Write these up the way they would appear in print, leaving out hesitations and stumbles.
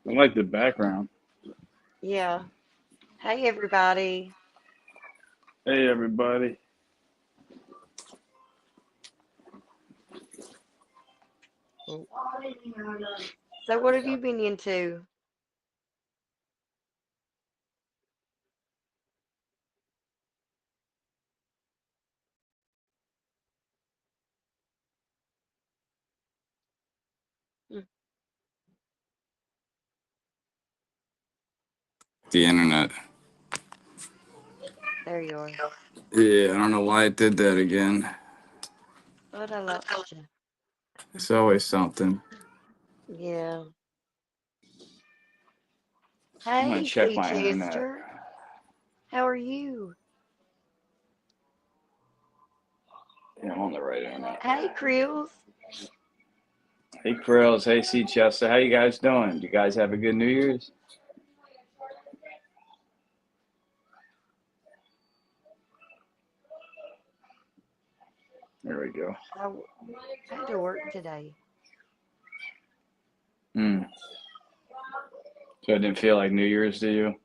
I like the background. Yeah. Hey, everybody. Hey, everybody. Oh, so, what have you been into? Hmm, The internet. there you are. Yeah, I don't know why it did that again. But I lost you. It's always something. Yeah. I'm gonna Hey, check C. my internet. Chester. How are you? Yeah, I'm on the right internet. Hey, Krills. Hey, Krills. Hey, C. Chester. How you guys doing? You guys have a good New Year's? There we go. I had to work today. Hmm. So it didn't feel like New Year's to you?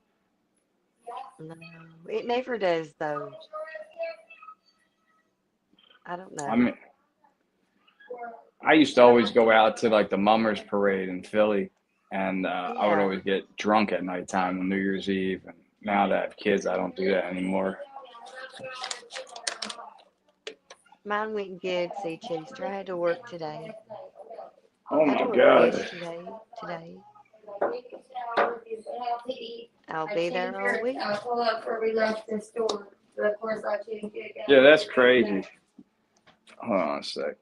No, it never does, though. I don't I know. mean, I used to always go out to like the Mummers Parade in Philly, and I would Yeah. always get drunk at nighttime on New Year's Eve. And now that I have kids, I don't do that anymore. Mine went good, C. Chester. I had to work today. Oh I had to my work God. yesterday. Today. I'll be there all week. Yeah, that's crazy. Hold on a sec.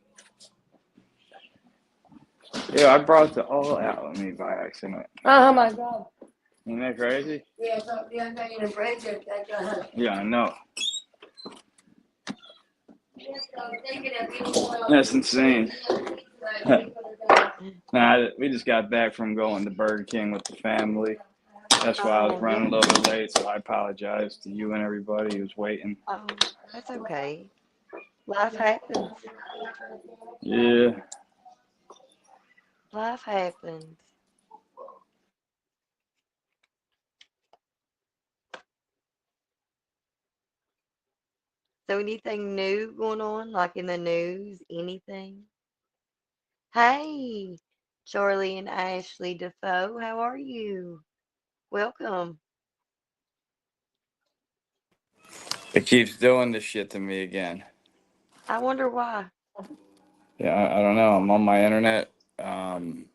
Yeah, I brought the all out with me by accident. Oh my god. Isn't that crazy? Yeah, so the other thing in a break it, Yeah, I know. That's insane. Nah, we just got back from going to Burger King with the family. That's why I was Oh, running a yeah. little bit late, so I apologize to you and everybody who's waiting. Oh, that's okay. Life happens. Yeah. Life happens. So, anything new going on, like in the news? Anything? Hey, Charlie and Ashley Defoe, how are you? Welcome. It keeps doing this shit to me again. I wonder why. Yeah, I don't know. I'm on my internet. Um,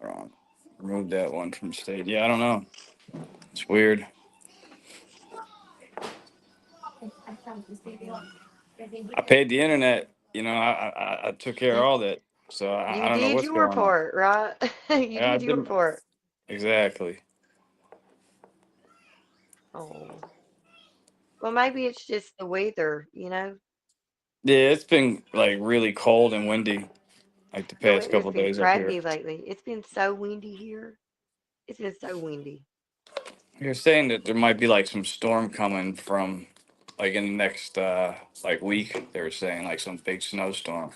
hold on. Remove that one from state. Yeah, I don't know. It's weird. I paid the internet. I took care of all that. So I You don't know did what's your going on. part, right? You Yeah, I did your did part. exactly. Oh, well, maybe it's just the weather. Yeah, it's been like really cold and windy like the The past weather's couple been days up here. crappy lately. It's been so windy here. It's been so windy. You're saying that there might be like some storm coming from like in the next like week. They were saying like some big snowstorm.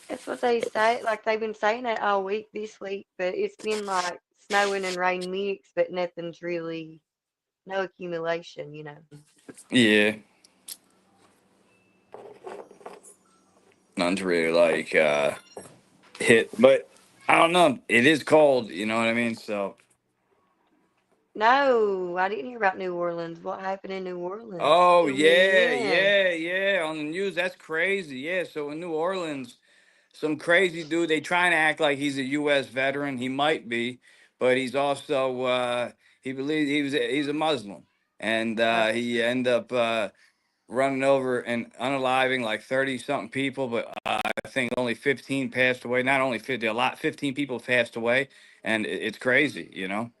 That's what they say. Like they've been saying that all week this week, but it's been like snowing and rain mix, but nothing's really, no accumulation. Yeah, none's really like hit, but I don't know. It is cold, you know what I mean? So, No, I didn't hear about New Orleans. What happened in New Orleans? oh Fill me yeah, in. yeah, yeah. On the news, that's crazy. Yeah, so in New Orleans, some crazy dude. They trying to act like he's a U.S. veteran. He might be, but he's also he believes he's a Muslim, and Oh, he ended up running over and unaliving like 30 something people, but I think only 15 passed away. Not only 50, a lot, 15 people passed away, and it's crazy, you know.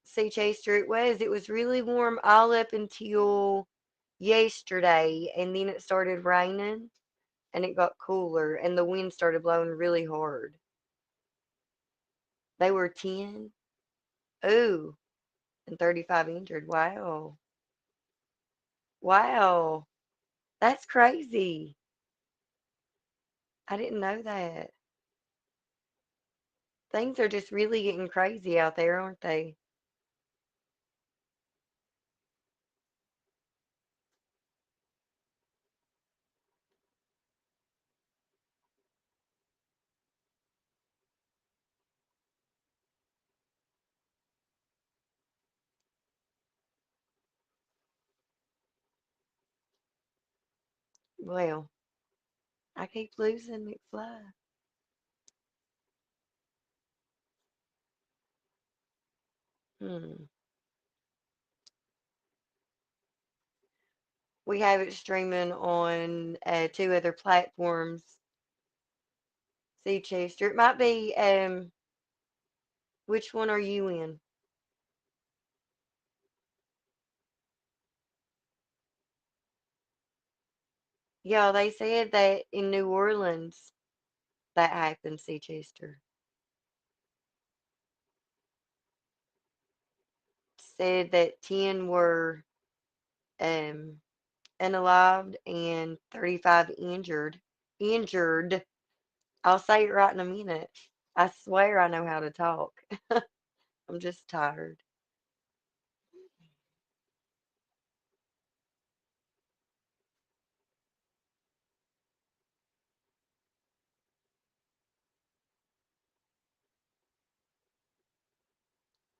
see, Chaser, it was. It was really warm all up until yesterday, and then it started raining, and it got cooler, and the wind started blowing really hard. They were 10. Ooh, and 35 injured. Wow. Wow. That's crazy. I didn't know that. Things are just really getting crazy out there, aren't they? Well, I keep losing McFly. Hmm. We have it streaming on two other platforms. See, Chester, it might be. Which one are you in? Yeah, they said that in New Orleans that happened. See, Chester said that 10 were um unalived and 35 injured. Injured. I'll say it right in a minute. I swear I know how to talk. I'm just tired.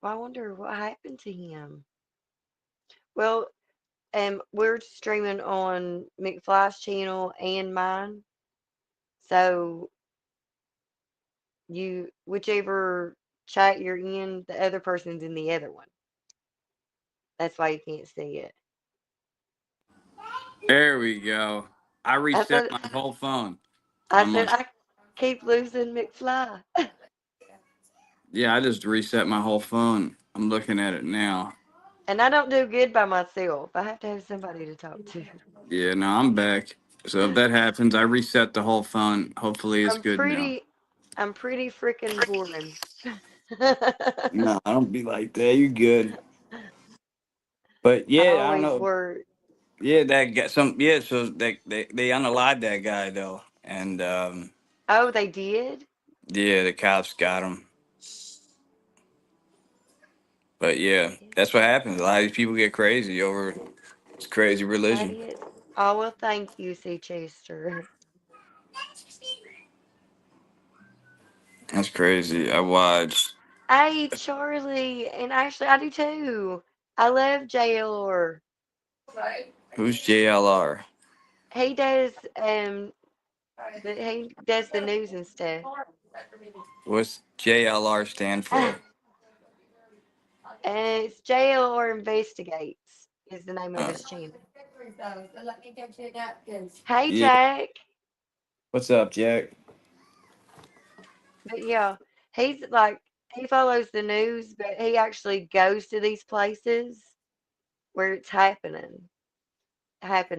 Well, I wonder what happened to him. Well, we're streaming on McFly's channel and mine. So you, whichever chat you're in, the other person's in the other one. That's why you can't see it. There we go. I I reset said, my whole phone. I I'm said, on. I keep losing McFly. Yeah, I just reset my whole phone. I'm looking at it now. And I don't do good by myself. I have to have somebody to talk to. Yeah, no, I'm back. So if that happens, I reset the whole phone. Hopefully, it's I'm good now. pretty, I'm pretty freaking boring. No, I don't be like that. You good? But I yeah, I don't always know. work. Yeah, that guy. Some yeah. So they unalived that guy though, and Oh, they did? yeah, the cops got him. But yeah, Is that's what happens. A lot of these people get crazy over this crazy that religion. it? Oh, well, thank you, C. Chester. That's crazy. I watched. Hey, Charlie, and actually, I do too. I love JLR. Who's JLR? He does he does the news and stuff. What's JLR stand for? And it's JLR Investigates is the name of Uh, his channel. Let me get you napkins. Hey, yeah. Jack. What's up, Jack? But yeah, he's like he follows the news, but he actually goes to these places where it's happening.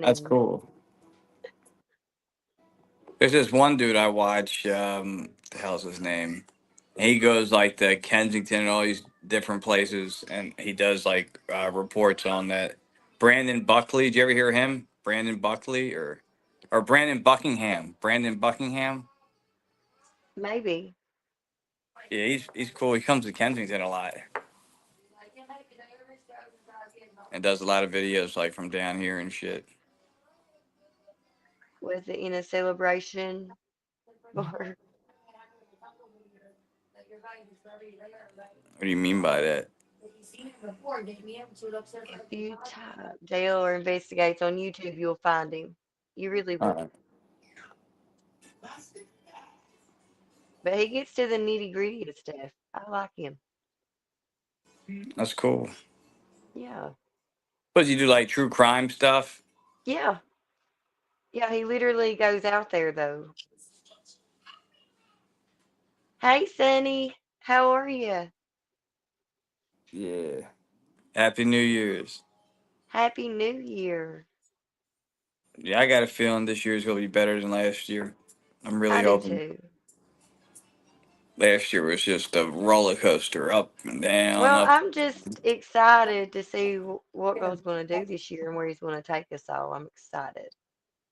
That's Happening. cool. There's this one dude I watch. The hell's his name? He goes like to Kensington and all these different places, and he does like reports on that. Brandon Buckley, did you ever hear him? Brandon Buckley or Brandon Buckingham? Brandon Buckingham. Maybe. Yeah, he's cool. He comes to Kensington a lot and does a lot of videos like from down here and shit. Was it in a celebration? Or What do you mean by that? if you type JLR Investigates on YouTube, you'll find him. You really will. Uh, But he gets to the nitty gritty of stuff. I like him. that's cool. Yeah. What does he do? Like true crime stuff? Yeah. Yeah, he literally goes out there though. Hey, Sonny. How are you? Yeah. Happy New Year's. Happy New Year. Yeah, I got a feeling this year's gonna be better than last year. I'm really I do hoping. too. Last year was just a roller coaster, up and down, Well, up. I'm just excited to see what God's going to do this year and where He's going to take us all. I'm excited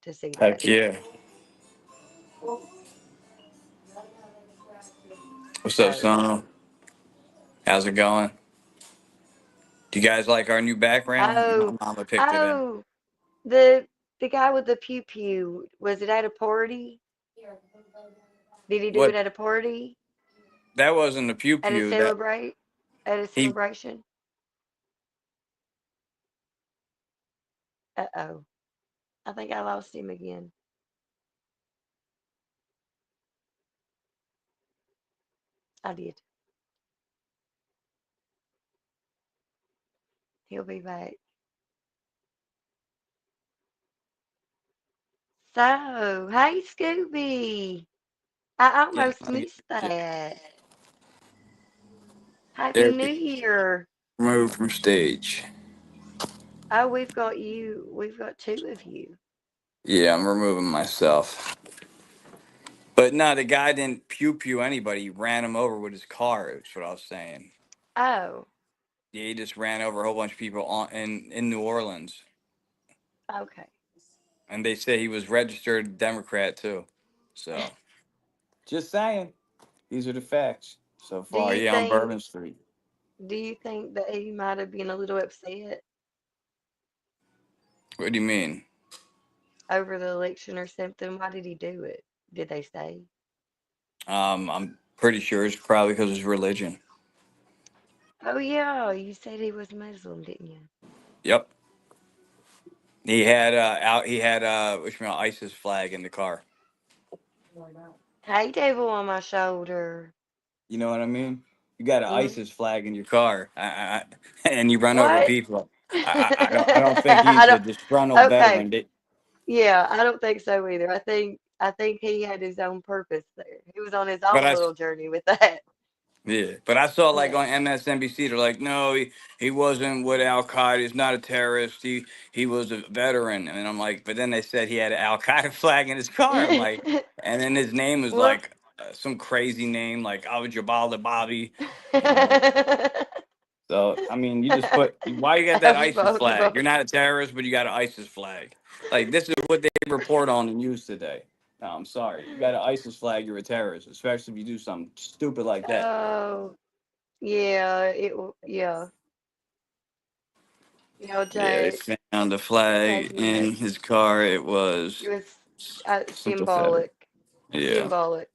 to see that. Heck yeah. What's up, So, Sono? How's it going? Do you guys like our new background? My oh, mama picked it in. oh, the the guy with the pew pew, was it at a party? Did he do it What? at a party? That wasn't a pew At a pew. That celebrate? At a he. celebration? Uh-oh. I think I lost him again. I did. He'll be back. So, hey Scooby. I Yeah. almost missed that. Happy There New we Year. removed from stage. Oh, we've got two of you. Yeah, I'm removing myself. But no, the guy didn't pew pew anybody. He ran him over with his car. That's what I was saying. Oh, Yeah, he just ran over a whole bunch of people in New Orleans, okay. and they say he was registered Democrat too. So just saying, these are the facts so Do far. you Yeah, on think Bourbon Street. do you think that he might have been a little upset What do you mean? over the election or something? Why did he do it? Did they say? I'm pretty sure it's probably because of his religion. Oh yeah, you said he was Muslim, didn't you? Yep. He had ISIS flag in the car. Hey, devil on my shoulder. You know what I mean? You got an Mm. ISIS flag in your car, and you run over What? people. I don't think I he's a don't. disgruntled Okay. veteran. Yeah, I don't think so either. I think he had his own purpose there. He was on his But own I little journey with that. Yeah, but I saw like Yeah. on MSNBC, they're like, no, he wasn't with Al Qaeda. He's not a terrorist. He was a veteran, and I'm like, but then they said he had an Al Qaeda flag in his car. I'm like, and then his name was Well, like some crazy name like Al Jabal Bobby, and I'm like, so I mean, you just put why you got that ISIS flag? You're not a terrorist, but you got an ISIS flag. Like this is what they report on the news today. No, I'm sorry, you got an ISIS flag, you're a terrorist, especially if you do something stupid like that. Oh, yeah, yeah. Yeah, Yeah, they Jay, found the flag taking it. in his car. It It was was sympathetic. symbolic. Yeah, Symbolic,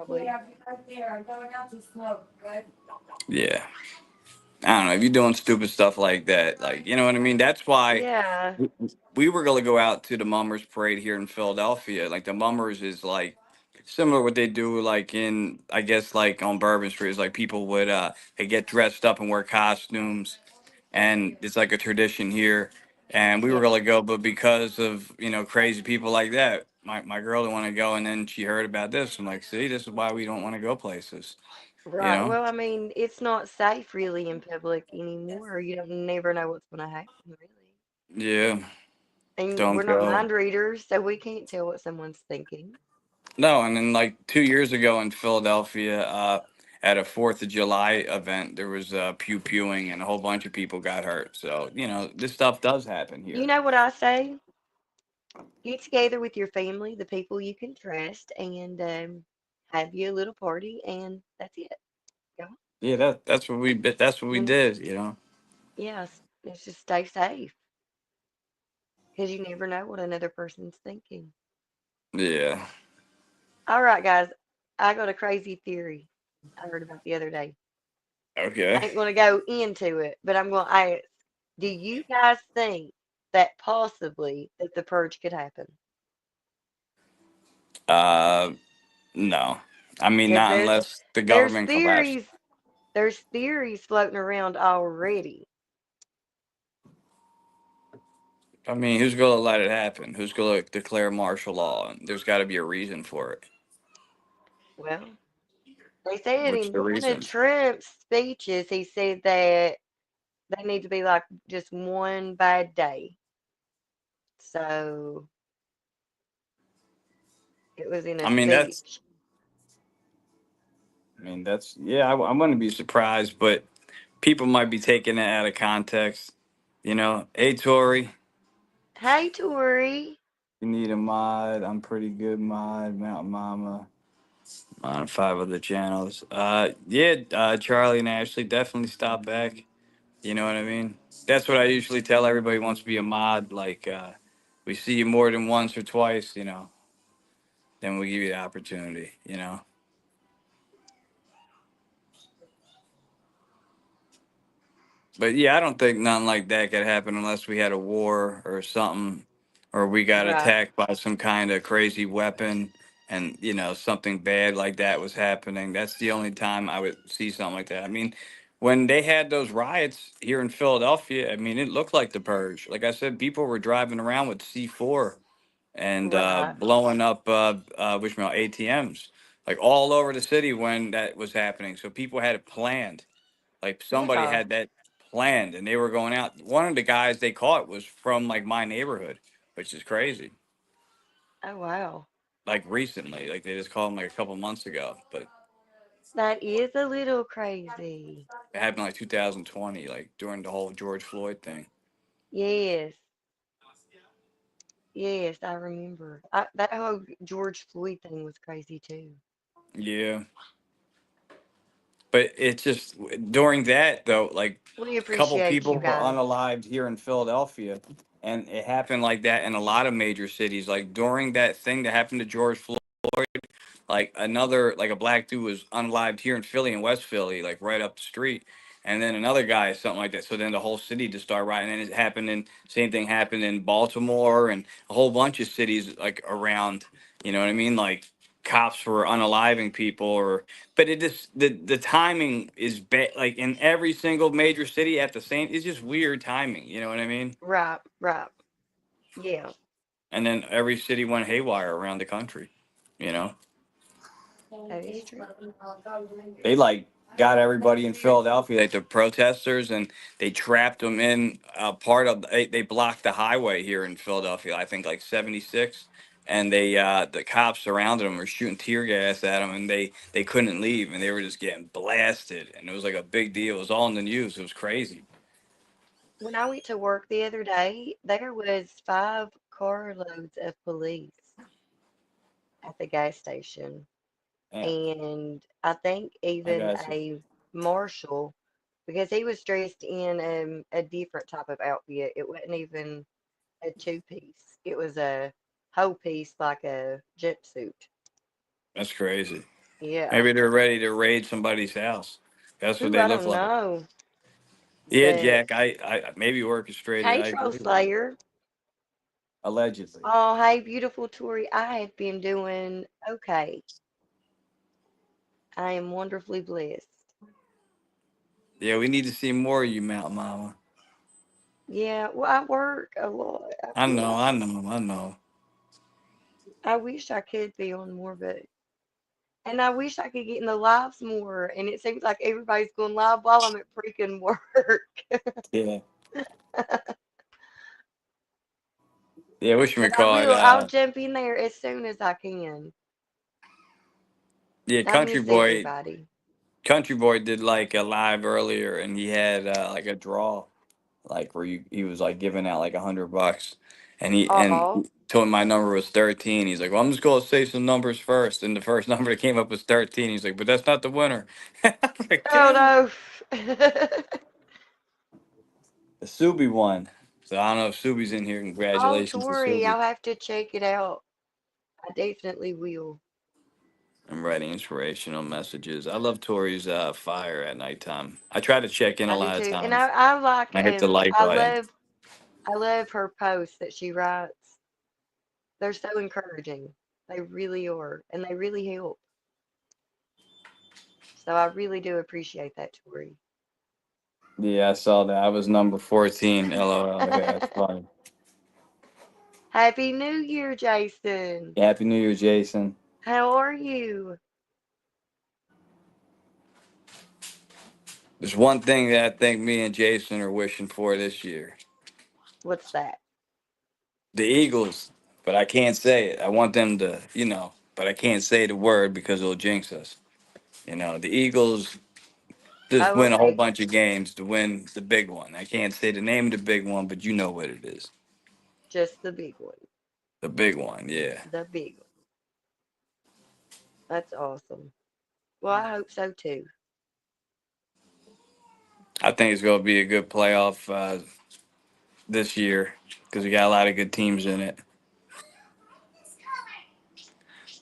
We probably. have right there, going out to smoke, good? yeah. I don't know if you're doing stupid stuff like that, like you know what I mean. That's why Yeah. we were gonna go out to the Mummers Parade here in Philadelphia. Like the Mummers is like similar what they do like in I guess like on Bourbon Street is like people would they get dressed up and wear costumes and it's like a tradition here. And we were Yeah. gonna go, but because of crazy people like that, my girl didn't want to go, and then she heard about this. I'm like, see, this is why we don't want to go places, you Right. know? Well, I mean, it's not safe really in public anymore. You don't never know what's going to happen, really. Yeah, And we're don't not go. mind readers, so we can't tell what someone's thinking. No, and then like 2 years ago in Philadelphia, at a Fourth of July event, there was pew pewing, and a whole bunch of people got hurt. So this stuff does happen You here. know what I say? Get together with your family, the people you can trust, and have you a little party, and that's it. Go on. Yeah, that's what we And did. yes, let's just stay safe because you never know what another person's thinking. Yeah. All right, guys, I got a crazy theory I heard about the other day. Okay. I ain't going to go into it, but I'm going to ask, do you guys think that possibly that the purge could happen? Uh, no. I mean, Because not there's unless the there's government collapses. theories there's theories floating around already. I mean, who's going to let it happen? Who's going to declare martial law? And there's got to be a reason for it. Well, they said What's in the one of reason? Trump's speeches, he said that they need to be like just one bad day. So it was in a I mean, that's, speech. I mean, that's, yeah, I wouldn't be surprised, but people might be taking it out of context. Hey, Tori, Hey, Tori. you need a mod. I'm pretty good mod, Mountain Mama. On 5 other channels. Yeah, Charlie and Ashley definitely stop back. You know what I mean? That's what I usually tell everybody who wants to be a mod. Like, we see you more than once or twice, then we give you the opportunity, But yeah, I don't think nothing like that could happen unless we had a war or something, or we got Right. attacked by some kind of crazy weapon, and something bad like that was happening. That's the only time I would see something like that. I mean, when they had those riots here in Philadelphia, I mean, it looked like the purge. Like I said, people were driving around with C4 and Right. blowing up ATMs like all over the city when that was happening. So people had it planned. Like somebody Yeah. had that planned and they were going out. One of the guys they caught was from like my neighborhood, which is crazy. Oh, wow. Like recently, like they just called him like a couple months ago, but That is a little crazy. it happened like 2020, like during the whole George Floyd thing. Yes. Yes, I remember. That whole George Floyd thing was crazy too. Yeah, but it's just during that though, like We a couple appreciate people you were guys. unalived here in Philadelphia, and it happened like that in a lot of major cities. Like during that thing that happened to George Floyd. Like another, like a black dude was unalived here in Philly, in West Philly, like right up the street, and then another guy, something like that. So then the whole city just started rioting, and it happened. And same thing happened in Baltimore and a whole bunch of cities like around. You know what I mean? Like cops were unaliving people, or but it just the timing is bad. Like in every single major city at the same. It's just weird timing. You know what I mean? Right, right. Yeah. And then every city went haywire around the country. You know. That is true. They like got everybody in Philadelphia, like the protesters, and they trapped them in part of. They blocked the highway here in Philadelphia. I think like 76, and the cops surrounded them, were shooting tear gas at them, and they couldn't leave, and they were just getting blasted, and it was like a big deal. It was all in the news. It was crazy. When I went to work the other day, there was 5 carloads of police at the gas station. Yeah, And I think I even got you. a marshal, because he was dressed in a different type of outfit. It wasn't even a two-piece. It was a whole piece, like a jumpsuit. That's crazy. Yeah. Maybe they're ready to raid somebody's house. That's what Ooh, they I look don't like. know. Yeah, But Jack. I maybe orchestrated. hey, I Troll agree with you. Slayer. Allegedly. Oh, hey, beautiful Tori. I have been doing okay. I am wonderfully blessed. Yeah, we need to see more of you, Mountain Mama. Yeah, well, I work a lot. I I feel know, like I know, I know. I wish I could be on more, but and I wish I could get in the lives more. And it seems like everybody's going live while I'm at freaking work. Yeah, yeah. What should we But I call it? will. I'll jump in there as soon as I can. Yeah, I miss everybody. Country Boy did like a live earlier, and he had like a draw, like where he was like giving out like $100, and he Oh, told me my number was 13. He's like, "Well, I'm just gonna say some numbers first," and the first number that came up was 13. He's like, "But that's not the winner." I was like, "Get oh out of no. The Subi won. So I don't know if Subi's in here. Oh, Congratulations to Tori, Subi. I'll have to check it out. I definitely will. I'm writing inspirational messages. I love Tori's fire at nighttime. I try to check in a I do lot of too. And times. I like I hit the like I button. love her posts that she writes. They're so encouraging. They really are, and they really help. So I really do appreciate that, Tori. Yeah, I saw that. I was number 14. LOL. Yeah, that's funny. Happy New Year, Jason. Yeah, Happy New Year, Jason. How are you? There's one thing that I think me and Jason are wishing for this year. What's that? The Eagles, but I can't say it. I want them to, but I can't say the word because it'll jinx us. The Eagles just Oh, win a whole okay. bunch of games to win the big one. I can't say the name of the big one, but you know what it is. Just the big one. The big one, yeah. The big one. That's awesome. Well, I hope so too. I think it's going to be a good playoff this year because we got a lot of good teams in it.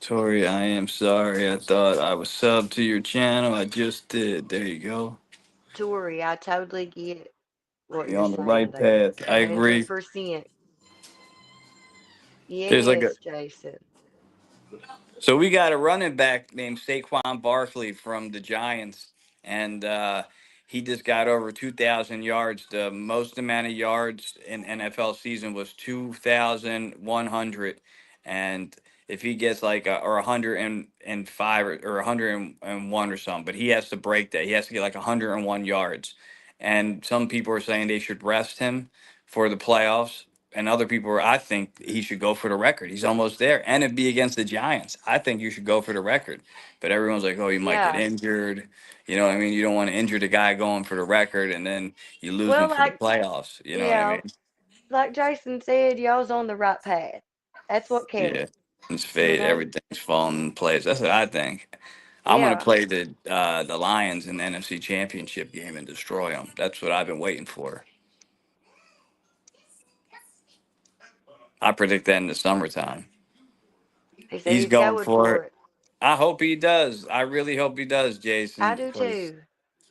Tori, I am sorry. I thought I was subbed to your channel. I just did. There you go. Tori, I totally get what You're you're on the saying right there. path. I agree. 100%. There's like a Yes, Jason. So we got a running back named Saquon Barkley from the Giants, and he just got over 2,000 yards. The most amount of yards in NFL season was 2,100, and if he gets like or 105 or 101 or something, but he has to break that. He has to get like 101 yards, and some people are saying they should rest him for the playoffs and other people I think he should go for the record. He's almost there, and it'd be against the Giants. I think you should go for the record, but everyone's like, "Oh, he might get Yeah. injured." You know what I mean? You don't want to injure the guy going for the record, and then you lose Well, him for the like, playoffs. You know what I yeah, mean? like Jason said, y'all's on the right path. That's what Yeah, counts, it's you fade. know? Everything's falling in place. That's what I think. I'm gonna Yeah. play the Lions in the NFC Championship game and destroy them. That's what I've been waiting for. I predict that in the summertime. He said He's he's going going for for it. it. I hope he does. I really hope he does, I Jason. do 'Cause, too.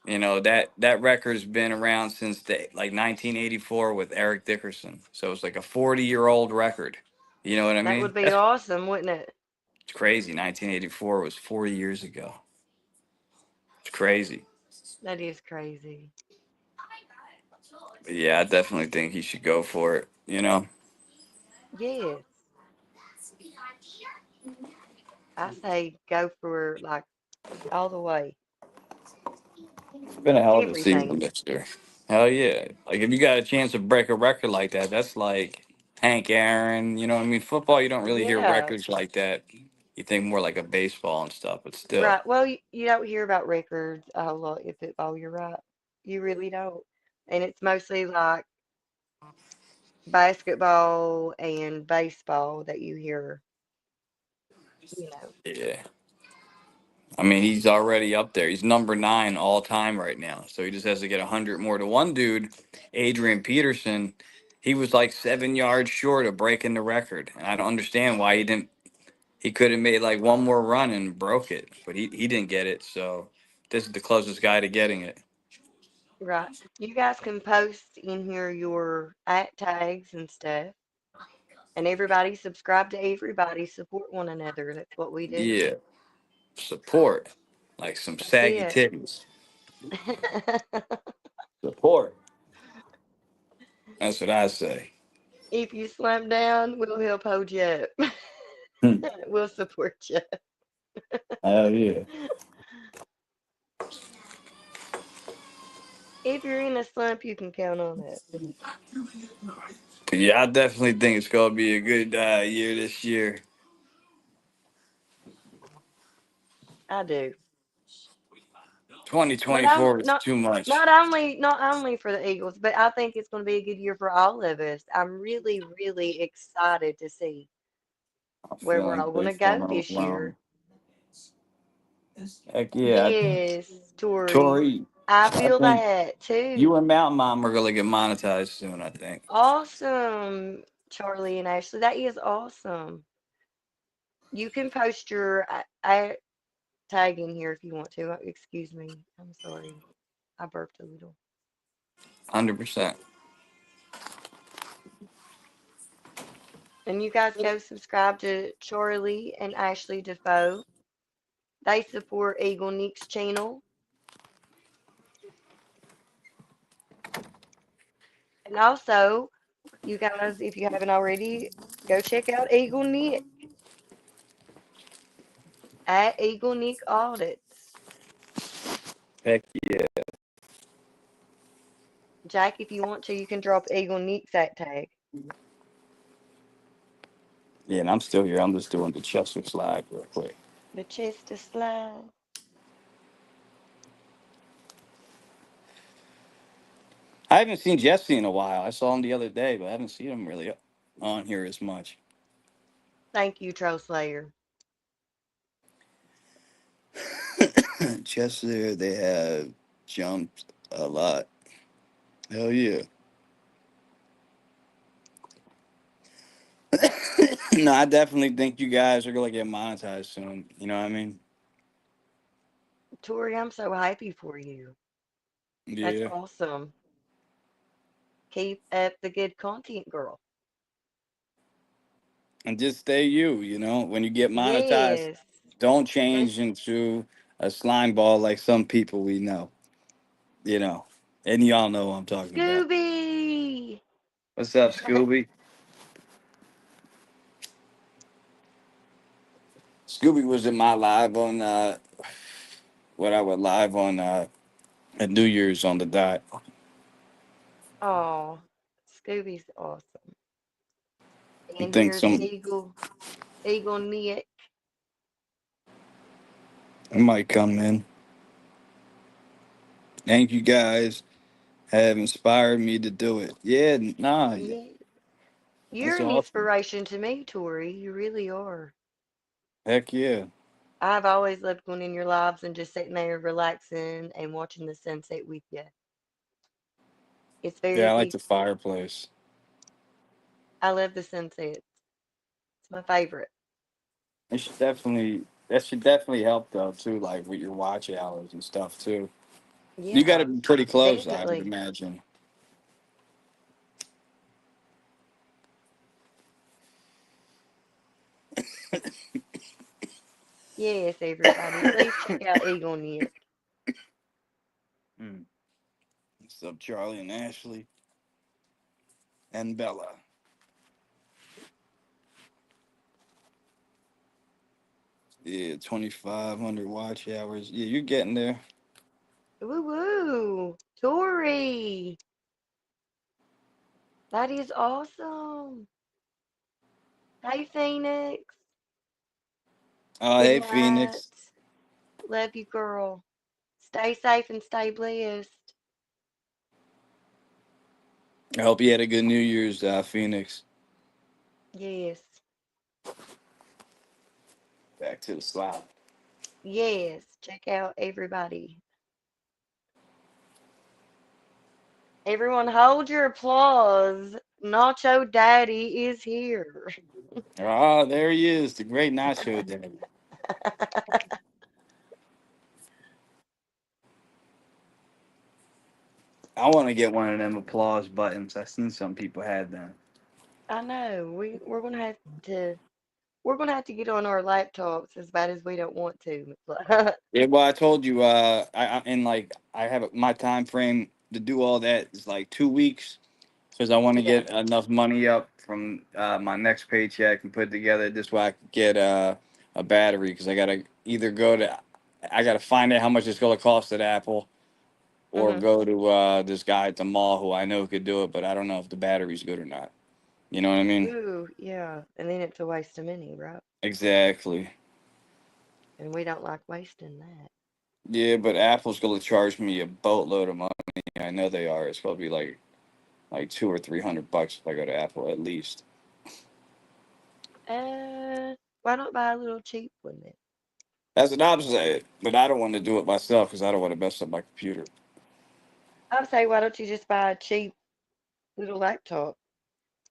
you know that record's been around since like 1984 with Eric Dickerson. So it's like a 40-year-old record. You know what I That would mean? be That's awesome, wouldn't it? crazy. 1984 was 40 years ago. It's crazy. That is crazy. But yeah, I definitely think he should go for it. You know, Yes. I say go for like all the way. it's been a hell of a season Everything. this year. Hell yeah! Like if you got a chance to break a record like that, that's like Hank Aaron. You know what I mean? Football, you don't really hear Yeah. records like that. You think more like a baseball and stuff, but still. Right. Well, you don't hear about records a whole lot in football. You're right. You really don't. And it's mostly like basketball and baseball that you hear, you know. Yeah. I mean, he's already up there. He's number 9 all time right now. So he just has to get 100 more to one dude, Adrian Peterson. He was like 7 yards short of breaking the record. And I don't understand why he didn't. He could have made like one more run and broke it, but he didn't get it. So this is the closest guy to getting it. Right. You guys can post in here your at tags and stuff. And everybody subscribe to everybody. Support one another. That's what we do. Yeah. Support. Like some That's saggy it. titties. Support. That's what I say. If you slam down, we'll help hold you up. Hmm. We'll support you. Hell yeah. If you're in a slump, you can count on it. But yeah, I definitely think it's gonna be a good year this year. I do. But I'm 2024 was not too much. not only for the Eagles, but I think it's going to be a good year for all of us. I'm really, really excited to see I'm where we're feeling all going pretty to go far this along. year. Heck yeah. Yes, Tori. Tori, I I feel think that too. you and Mountain Mom are gonna get monetized soon, I think. Awesome, Charlie and Ashley. That is awesome. You can post your tag in here if you want to. Excuse me. I'm sorry. I burped a little. 100%. And you guys go subscribe to Charlie and Ashley Defoe. They support Eagle Nick's channel. And also, you guys, if you haven't already, go check out Eagle Nick at Eagle Nick Audits. Heck yeah. Jack, if you want to, you can drop Eagle Nick's at tag. Yeah, and I'm still here. I'm just doing the Chester slide real quick. The Chester Slide. I haven't seen Jesse in a while. I saw him the other day, but I haven't seen him really on here as much. Thank you, Troll Slayer. Chester, they have jumped a lot. Hell yeah. No, I definitely think you guys are gonna get monetized soon. You know what I mean? Tori, I'm so happy for you. That's Yeah. awesome. Keep up the good content, girl. And just stay you, you know, when you get monetized, Yes. don't That's change into a slime ball like some people we know, you know. And y'all know what I'm talking about. Scooby. What's up, Scooby? Scooby was in my live on what I would live on at New Year's on the dot. Oh, Scooby's awesome. I And think here's some Eagle Nick. I might come in. Thank you guys have inspired me to do it. Yeah, nah, Yeah. You're that's an awesome. inspiration to me, Tori. You really are. Heck yeah. I've always loved going in your lives and just sitting there relaxing and watching the sunset with you. It's very Yeah, I like the peaceful. fireplace. I love the sunsets. It's my favorite. It should definitely that should definitely help though too, like with your watch hours and stuff too. You got to Yeah, be pretty close, I would definitely. imagine. Yes, everybody. Please check out Eagle Nick. Mm. What's up, Charlie and Ashley and Bella? Yeah, 2,500 watch hours. Yeah, you're getting there. Woo woo. Tori. That is awesome. Hey, Phoenix. Oh, Good hey, night. Phoenix. Love you, girl. Stay safe and stay blessed. I hope you had a good New Year's, Phoenix. Yes. Back to the slide. Yes. Check out everybody. Everyone, hold your applause. Nacho Daddy is here. Ah, there he is, the great Nacho Daddy. I want to get one of them applause buttons. I seen some people had them. I know. To we're gonna have to get on our laptops as bad as we don't want to. Yeah, well, I told you, in like I have my time frame to do all that is like 2 weeks because I want to Yeah. get enough money up from my next paycheck and put it together. This way I could get a battery because I gotta either I gotta find out how much it's gonna cost at Apple or Hmm. go to this guy at the mall who I know could do it, but I don't know if the battery's good or not. You know what I mean? Ooh, yeah. And then it's a waste of money, right? Exactly. And we don't like wasting that. Yeah, but Apple's gonna charge me a boatload of money. I know they are. It's probably like 200 or 300 bucks if I go to Apple at least. Why not buy a little cheap one then? That's what I'm saying. But I don't want to do it myself because I don't want to mess up my computer. I would say, why don't you just buy a cheap little laptop?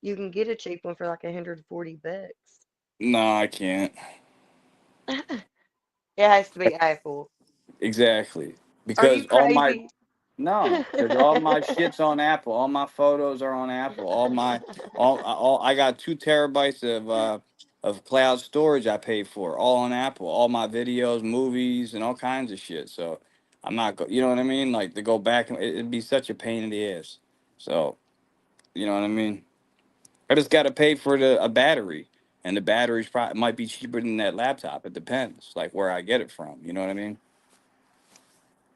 You can get a cheap one for like 140 bucks. No, I can't. It has to be Apple. Exactly. Are Because you crazy? no, because all my shit's on Apple. All my photos are on Apple. All I got 2 terabytes of cloud storage I paid for, all on Apple. All my videos, movies, and all kinds of shit. So I'm not you know what I mean? Like to go back it'd be such a pain in the ass. So, you know what I mean? I just got to pay for a battery, and the batteries probably might be cheaper than that laptop. It depends, like where I get it from. You know what I mean?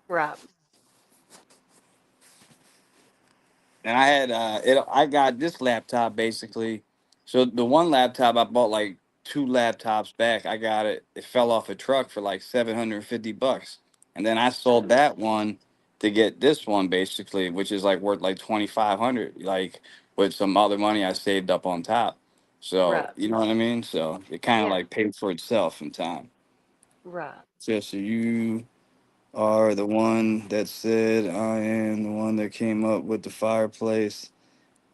Right. And I had it. I got this laptop basically. So the one laptop I bought like 2 laptops back. I got it. It fell off a truck for like $750, and then I sold Oh, that one to get this one basically, which is like worth like 2,500, like with some other money I saved up on top. So right. you know what I mean. So it kind of Yeah, like paid for itself in time. right. So you are the one that said I am the one that came up with the fireplace,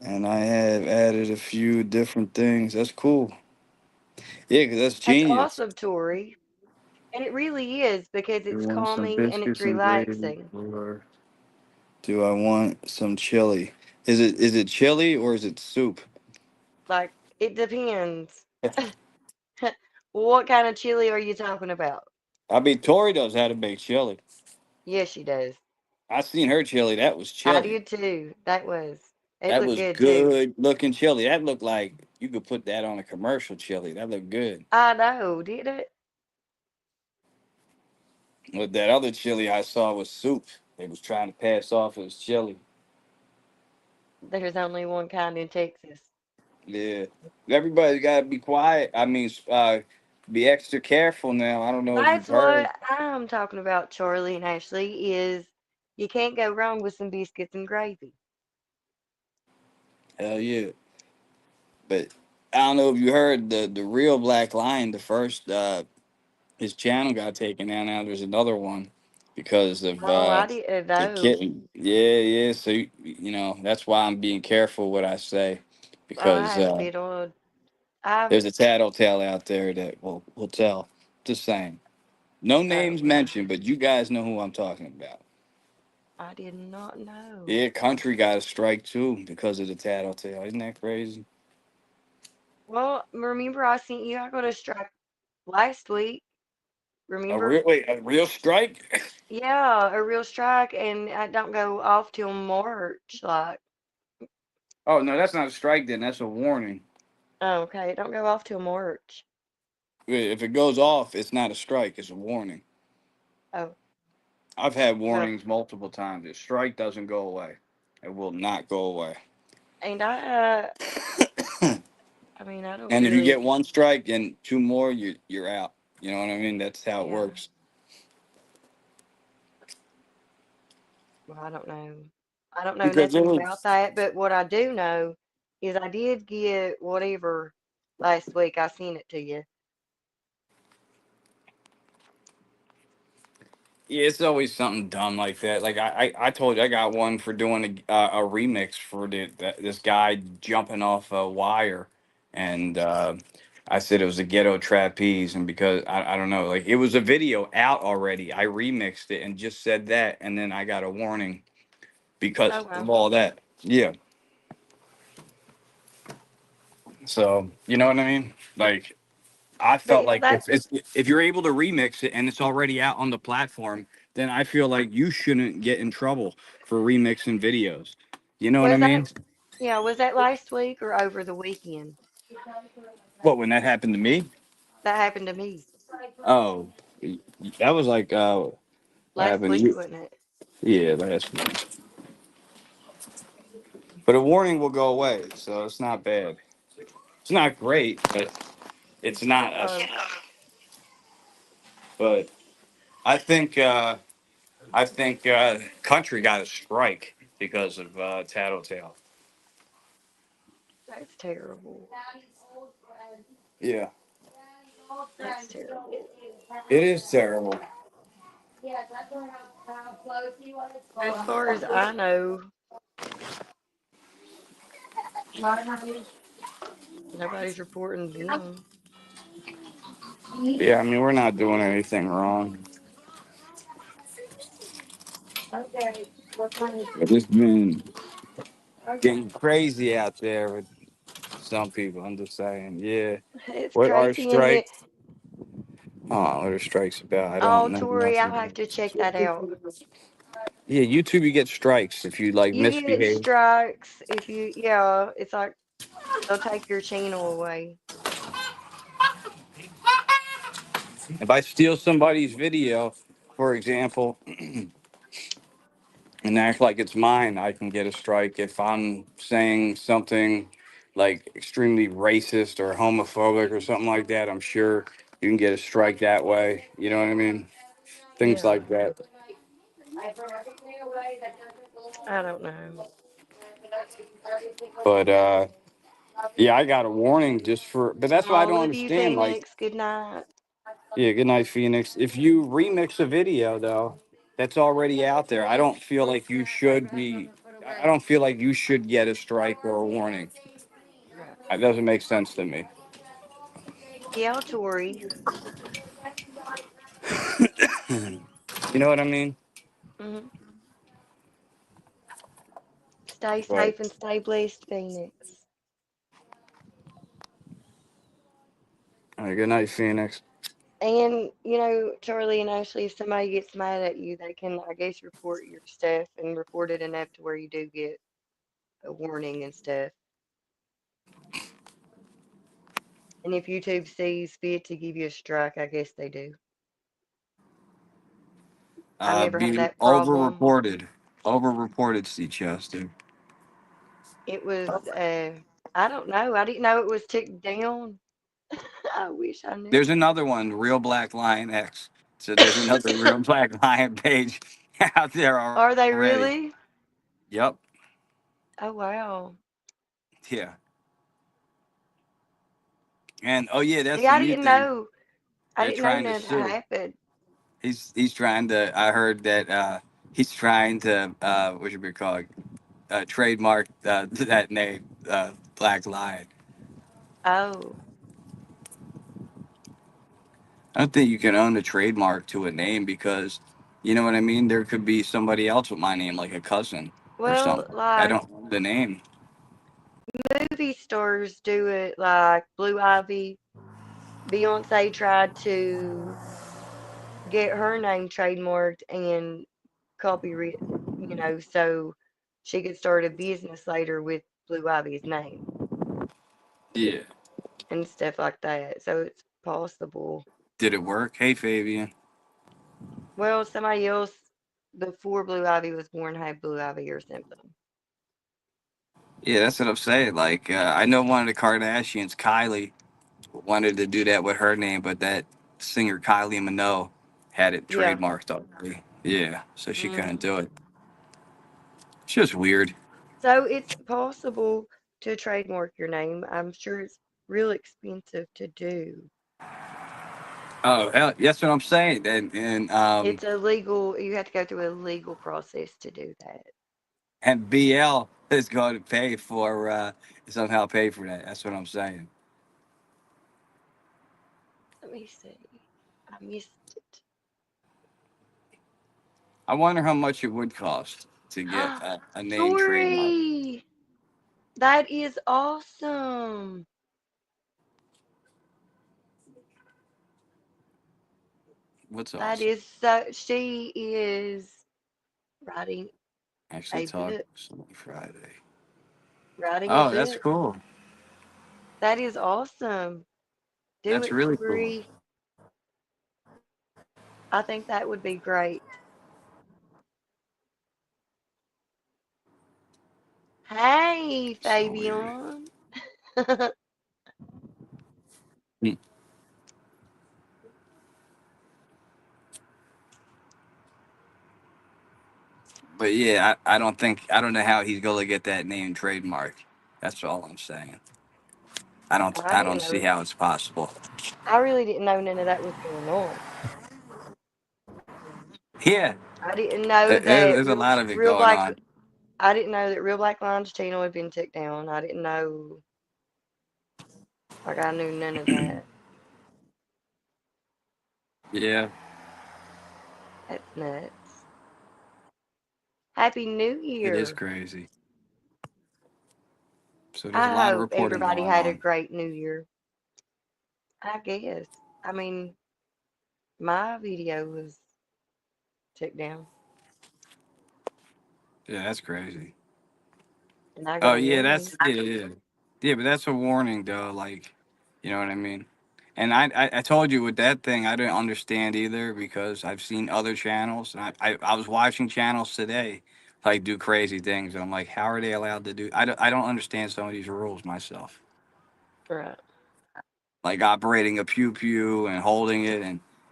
and I have added a few different things. That's cool. Yeah, 'cause that's That's genius. awesome, Tori. And it really is because Do you it's want some calming and it's biscuits and gravy, relaxing. or do I want some chili? Is it chili or is it soup? Like, it depends. What kind of chili are you talking about? I mean, Tori knows how to make chili. Yes, she does. I seen her chili. That was I chili. did too. It That looked was good too. good looking chili. That looked like you could put that on a commercial chili. That looked good. I know, did it? But that other chili I saw was soup. They was trying to pass off as chili. There's only one kind in Texas. Yeah. Everybody got to be quiet. I mean, be extra careful now. I don't know if you've That's heard. what I'm talking about, Charlie and Ashley, is you can't go wrong with some biscuits and gravy. Hell yeah. But I don't know if you heard the real Black Lion. The first his channel got taken down. Now there's another one because of Oh, I didn't the know. kitten. Yeah, yeah. So you know that's why I'm being careful what I say Oh, I because haven't been on. I've there's a tattletale out there that will tell. Just saying. No names oh, mentioned, but you guys know who I'm talking about. I did not know. Yeah, country got a strike too because of the tattletale. Isn't that crazy? Well, remember I sent you I got a strike last week. Remember? A real strike? Yeah, a real strike, and I don't go off till March. Like, Oh no, that's not a strike then. That's a warning. oh, okay, it don't go off till March. If it goes off, it's not a strike. It's a warning. Oh, I've had well, warnings multiple times. If strike doesn't go away, it will not go away. and I mean, I don't And if you get really, one strike and two more, you're out. You know what I mean? That's how it yeah. works. Well, I don't know. I don't know Because it nothing was about that, but what I do know is I did get whatever last week. I sent it to you. Yeah, it's always something dumb like that. Like I told you, I got one for doing a remix for this guy jumping off a wire, and I said it was a ghetto trapeze, and because I don't know, like it was a video out already. I remixed it and just said that, and then I got a warning Oh because of well. all that. Yeah, so you know what I mean? Like I But felt yeah, like if you're able to remix it and it's already out on the platform, then I feel like you shouldn't get in trouble for remixing videos. You know what I was that mean? was that last week or over the weekend? What when that happened to me? That happened to me Oh, that was like what last happened to week, you? wasn't it? Yeah, last week. But a warning will go away, so it's not bad. It's not great, but it's not us. Oh, But I think country got a strike because of Tattletale. that's terrible. Yeah, That's terrible. it is terrible. As far as I know, nobody's reporting them. Yeah, I mean, we're not doing anything wrong. But it's been getting crazy out there with some people. I'm just saying, yeah. It's What are crazy in here. strikes? Oh, what are strikes about? I Oh, don't know Tori, I'll nothing. have to check that out. Yeah, YouTube, you get strikes if you like You get misbehave. strikes if you, yeah, it's like they'll take your channel away. If I steal somebody's video, for example, and act like it's mine, I can get a strike. If I'm saying something like extremely racist or homophobic or something like that, I'm sure you can get a strike that way. You know what I mean? Things Yeah, like that. I don't know. But yeah, I got a warning just for, but that's why I I don't love you, understand. Like, Phoenix. Good night. yeah, good night, Phoenix. If you remix a video, though, that's already out there. I don't feel like you should be. I don't feel like you should get a strike or a warning. Right. It doesn't make sense to me. Yeah, Tori. You know what I mean? Hmm. Stay But safe and stay blessed, Phoenix. all right, good night, Phoenix. And, Charlie and Ashley, if somebody gets mad at you, they can, I guess, report your stuff and report it enough to where you do get a warning and stuff. And if YouTube sees fit to give you a strike, I guess they do. I never had Being that problem. over-reported, C. Chester. It was, I don't know. I didn't know it was ticked down. I wish I knew. There's another one, Real Black Lion X. So there's another Real Black Lion page out there Are they already. really? Yep. Oh, wow. Yeah. And oh yeah, that's See, the I new didn't thing. know. I They're didn't know trying to none of that sue. happened. He's trying to. I heard that he's trying to what should be called trademark that name, Black Lion. Oh, I don't think you can own a trademark to a name because, you know what I mean. There could be somebody else with my name, like a cousin or well, something. I like don't know the name. movie stars do it, like Blue Ivy. Beyonce tried to get her name trademarked and copywritten, so she could start a business later with Blue Ivy's name Yeah. and stuff like that. So it's possible. Did it work? Hey, Fabian. Well, somebody else before Blue Ivy was born had Blue Ivy or something. Yeah, that's what I'm saying. Like, I know one of the Kardashians, Kylie, wanted to do that with her name, but that singer Kylie Minogue had it Yeah. trademarked already. Yeah, so she couldn't Mm. do it. It's just weird. So it's possible to trademark your name. I'm sure it's real expensive to do. Oh, hell, that's what I'm saying. It's a legal, you have to go through a legal process to do that. And BL is going to pay for somehow pay for that. That's what I'm saying. Let me see. I missed it. I wonder how much it would cost to get a name trademark. Tori, that is awesome. What's That awesome? is so, she is writing Actually, a talk book. Friday. Writing a Oh, that's book. cool. That is awesome. Do That's it, really cool. Tori. I think that would be great. Hey, So weird. Fabian. Hmm. But yeah, I don't know how he's going to get that name trademark. That's all I'm saying. I I didn't don't see know. how it's possible. I really didn't know none of that was going on. Yeah, I didn't know that there's a lot of it real going black. on. I didn't know that Real Black Lion's channel had been took down. I didn't know. Like I knew none of that. Yeah, That's nuts. Happy New it is Year. crazy. So there's a I lot of hope reporting everybody going had a on. great New Year. I guess. I mean, my video was took down, Yeah, that's crazy. and I got Oh a yeah, warning. yeah, but that's a warning though. Like, you know what I mean? And I told you with that thing, I didn't understand either because I've seen other channels, and I was watching channels today, like do crazy things, and I'm like, how are they allowed to do? I don't understand some of these rules myself. Right. Like operating a pew pew and holding it,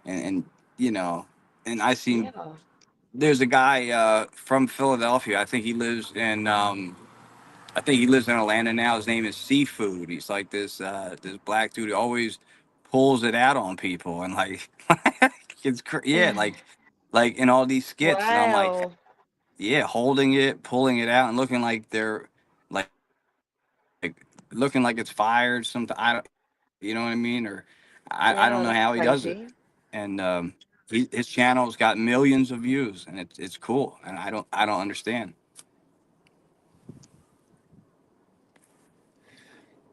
and you know, and I seen Yeah. there's a guy from Philadelphia. I think he lives in Atlanta now. His name is Seafood. He's like this black dude who always pulls it out on people and like it's yeah, like in all these skits, and I'm like, Wow. yeah, holding it, pulling it out, and looking like they're like, like looking like it's fired. Something I don't, you know what I mean? Or I don't Yeah, know that's how he does it. crazy. And his channel's got millions of views, and it's cool. And I don't understand.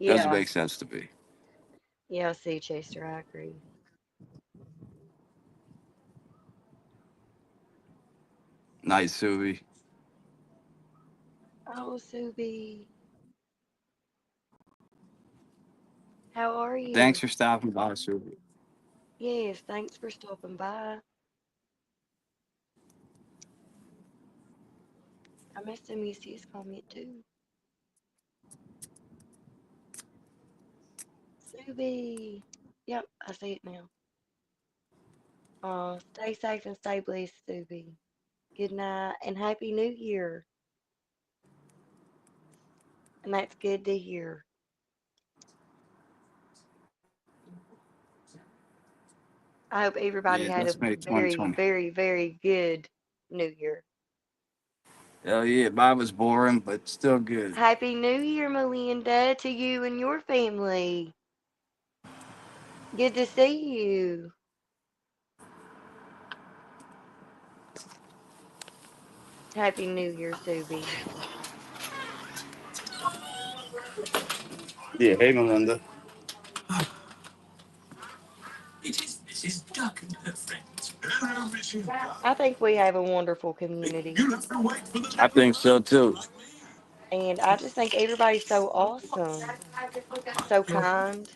Doesn't Yeah. make sense to me. Yeah, I see, Chaser. I agree. Nice, Subi. Oh, Subi, how are Thanks you? for stopping by, Subi. Yes, thanks for stopping by. I must have missed his comment too. Subi. Yep, I see it now. Stay safe and stay blessed, Subi. Good night and Happy New Year. And that's good to hear. I hope everybody Yeah, had a let's make very, 2020. very, very good New Year. Hell yeah, Bob was boring, but still good. Happy New Year, Melinda, to you and your family. Good to see you. Happy New Year, Subi. Yeah, hey Melinda. I think we have a wonderful community. I think so too. And I just think everybody's so awesome, so kind.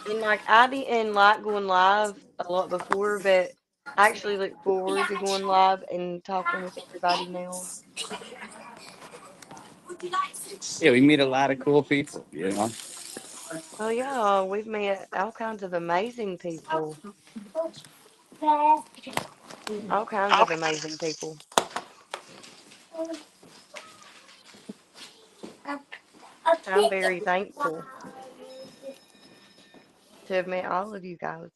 And like I didn't like going live a lot before, but I actually look forward to going live and talking with everybody now. Yeah, we meet a lot of cool people, you know. Oh yeah, we've met all kinds of amazing people. All kinds of amazing people. I'm very thankful to have met all of you guys.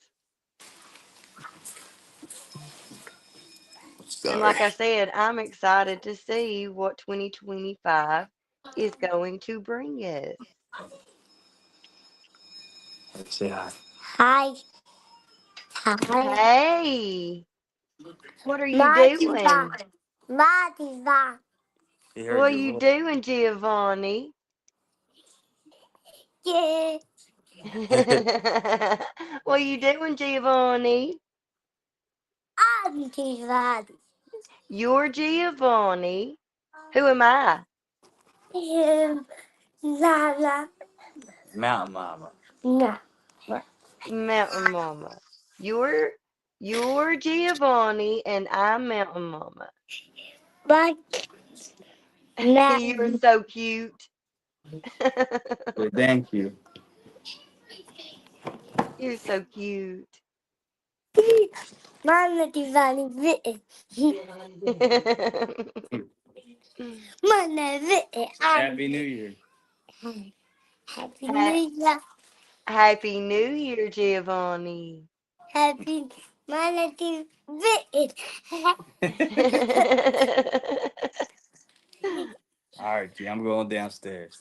And Sorry. like I said, I'm excited to see what 2025 is going to bring us. Let's say hi. Hi. Hi. Hey, what are you Martiva. doing? Martiva. He What heard are your you voice. doing, Giovanni? Yeah. What are you doing, Giovanni? I'm Tiva. You're Giovanni. Who am I? Lala. Mountain Mama. No. Mountain Mama. You're Giovanni and I'm Mountain Mama. But You're man. so cute. Well, thank you. You're so cute. Mama Tivani Vitti. Mana Vitti. Happy New Year. Happy Ha- New Year. Happy New Year, Giovanni. Happy Mana Vitti. All right, G, I'm going downstairs.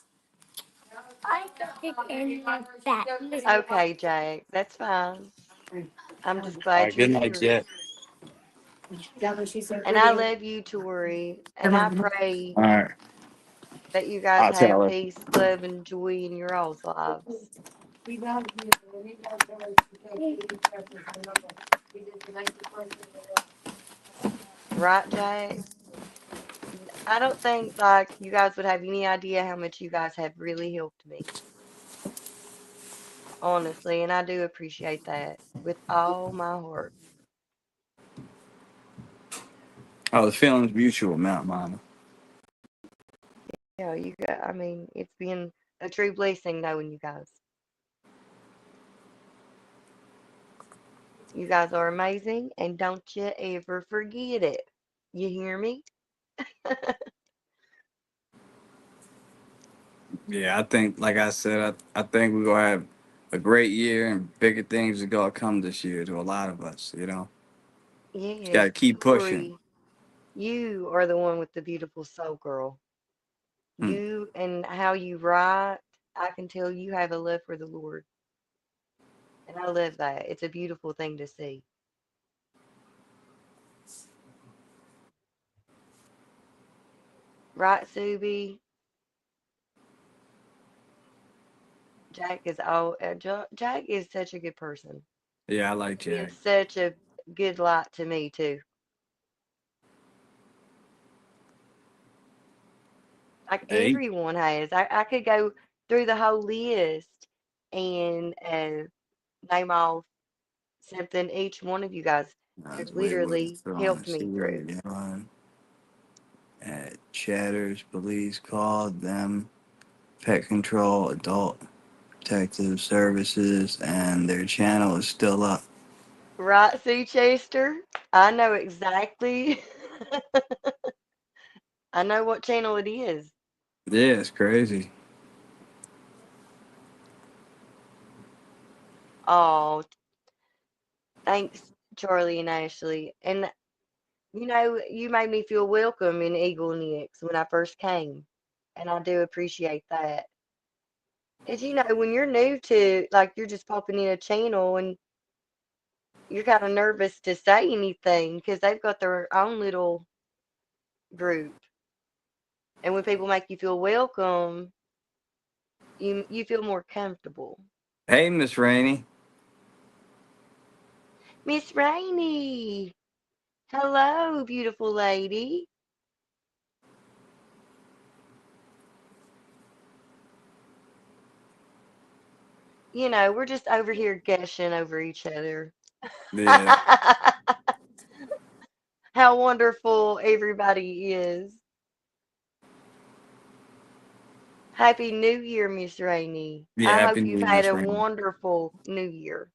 I got it in my back. Okay, Jack, that's fine. I'm just All glad right, you're good night, here. Jet. And I love you, Tori. And I pray All right, that you guys I'll have tell her. peace, love, and joy in your all's lives. Right, Jack? I don't think like you guys would have any idea how much you guys have really helped me. Honestly, and I do appreciate that with all my heart. Oh, the feeling's mutual, Mountain Mama. Yeah, you got, I mean, it's been a true blessing knowing you guys. You guys are amazing, and don't you ever forget it. You hear me? Yeah, I think, like I said, I think we're gonna have a great year and bigger things are gonna come this year to a lot of us. Just Yes, gotta keep pushing. Tori, you are the one with the beautiful soul, girl. Hmm. You and how you write, I can tell you have a love for the Lord. And I love that. It's a beautiful thing to see. Right, Subi? Jack is such a good person. Yeah, I like He is Jack. such a good light to me too. Like Hey, everyone has. I could go through the whole list and name off something each one of you guys have that's way what literally it's on. helped See me what through. we got on. At Chatters, police called them, pet control, adult protective services, and their channel is still up. Right, Sea Chester? I know exactly. I know what channel it is. Yeah, it's crazy. Oh, thanks, Charlie and Ashley. And you made me feel welcome in Eagle Nicks when I first came. And I do appreciate that. As when you're new to, like, you're just popping in a channel and you're kind of nervous to say anything because they've got their own little group. And when people make you feel welcome, you feel more comfortable. Hey, Miss Rainey. Miss Rainey, hello, beautiful lady. We're just over here gushing over each other. Yeah, How wonderful everybody is. Happy New Year, Miss Rainey. yeah. I Happy hope New you've Year, had Miss a Rainey. wonderful New Year.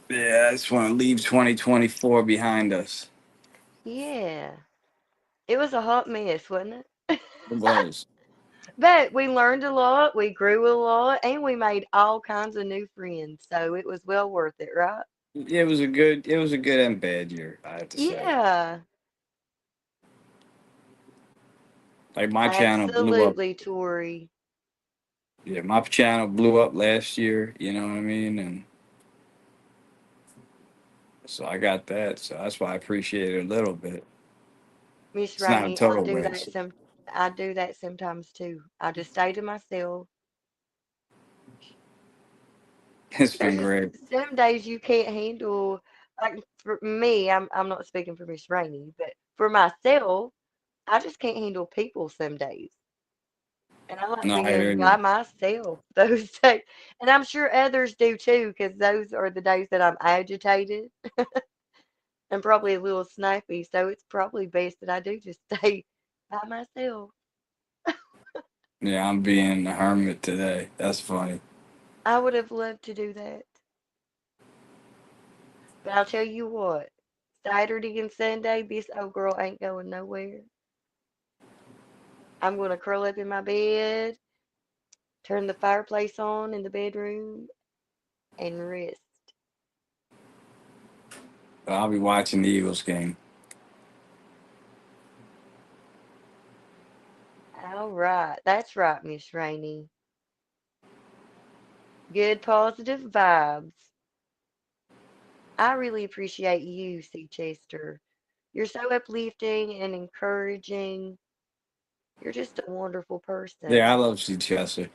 Yeah, I just want to leave 2024 behind us. Yeah, it was a hot mess, wasn't it? It was. But we learned a lot, we grew a lot, and we made all kinds of new friends. So it was well worth it, right? It was a good and bad year, I have to say. Yeah, Like my channel blew up. absolutely, Tori. Yeah, my channel blew up last year. You know what I mean? And so I got that. So that's why I appreciate it a little bit. Miss It's not a Rainey, I total do that waste. some I do that sometimes too. I just stay to myself. It's There's been just great. some days you can't handle, like for me, I'm not speaking for Miss Rainey, but for myself, I just can't handle people some days. And I like No, I hear being by you. myself those days. And I'm sure others do too, because those are the days that I'm agitated and probably a little snappy. So it's probably best that I do just stay by myself. Yeah, I'm being a hermit today. That's funny. I would have loved to do that. But I'll tell you what, Saturday and Sunday, this old girl ain't going nowhere. I'm going to curl up in my bed, turn the fireplace on in the bedroom, and rest. I'll be watching the Eagles game. All right. That's right, Miss Rainey. Good positive vibes. I really appreciate you, C. Chester. You're so uplifting and encouraging. You're just a wonderful Yeah, I person. love C. Chester.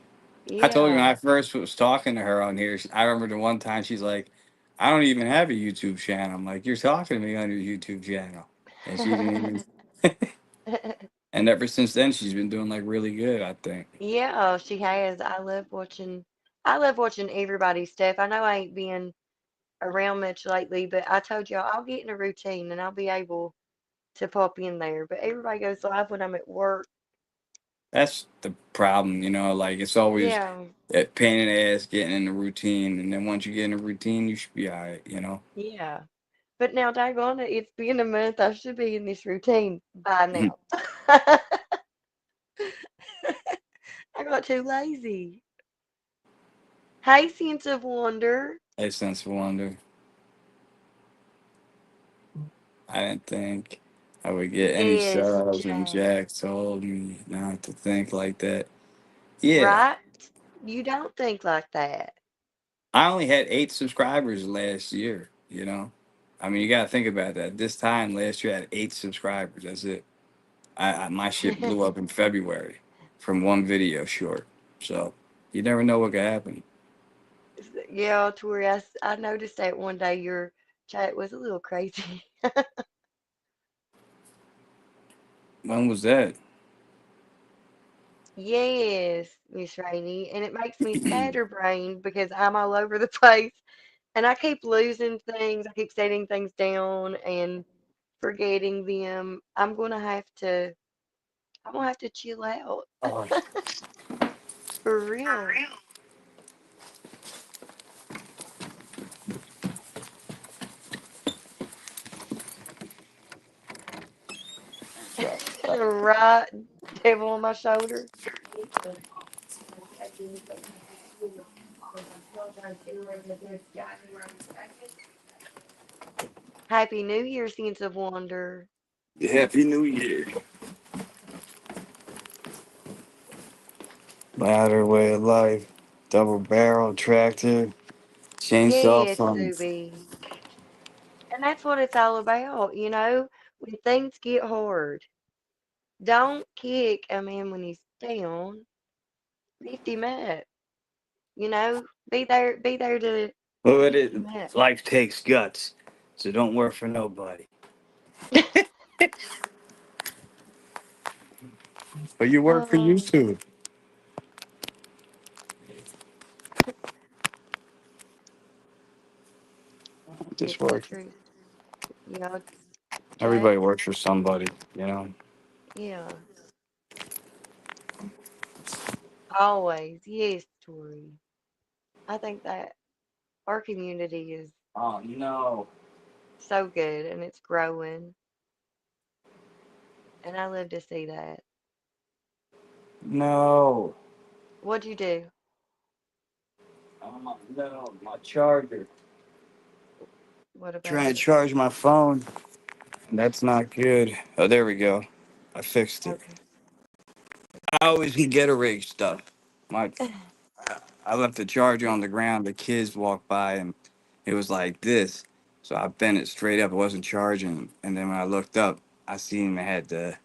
I told you when Yeah. I first was talking to her on here, I remember the one time she's like, I don't even have a YouTube channel. I'm like, you're talking to me on your YouTube channel. And she didn't even. And ever since then, she's been doing like really good, I think. Yeah, she has. I love watching everybody's stuff. I know I ain't been around much lately, but I told y'all I'll get in a routine and I'll be able to pop in there. But everybody goes live when I'm at work. That's the problem, like it's always Yeah, that pain in the ass getting in the routine. And then once you get in the routine, you should be all right. yeah. But now, daggone it, it's been a month. I should be in this routine by now. got too lazy. Hey, Sense of Wonder. A sense of wonder. I didn't think I would get any Yes, shout-outs when Jack. Jack told me not to think like that. Yeah, Right? You don't think like that. I only had 8 subscribers last year, I mean, you got to think about that. This time last year, I had 8 subscribers. That's it. My shit blew up in February from one video short. So you never know what could happen. Yeah, Tori, I noticed that one day your chat was a little crazy. When was that? Yes, Miss Rainey, and it makes me scatterbrained because I'm all over the place and I keep losing things. I keep setting things down and forgetting them. I'm gonna have to chill out Oh, for real. Right, devil on my shoulder. Happy New Year, Sense of Wonder. Happy New Year. Ladder way of life. Double barrel tractor. Chainsaw Yes, fun. Subi. And that's what it's all about, when things get hard. Don't kick a man when he's down. Lift him up. Be there to Well, lift him up. life takes guts, so don't work for nobody. But you work for you Oh, too. Just it's the work. truth. You know, Everybody Jack. works for somebody. Yeah, always. Yes, Tori. I think that our community is Oh no. so good and it's growing, and I love to see that. No. What'd you do? No, my charger. What about Trying to it? charge my phone. That's not good. Oh, there we go. I fixed it. Okay. I always get rig stuff. My, I left the charger on the ground. The kids walked by and it was like this. So I bent it straight up. It wasn't charging. And then when I looked up, I seen I The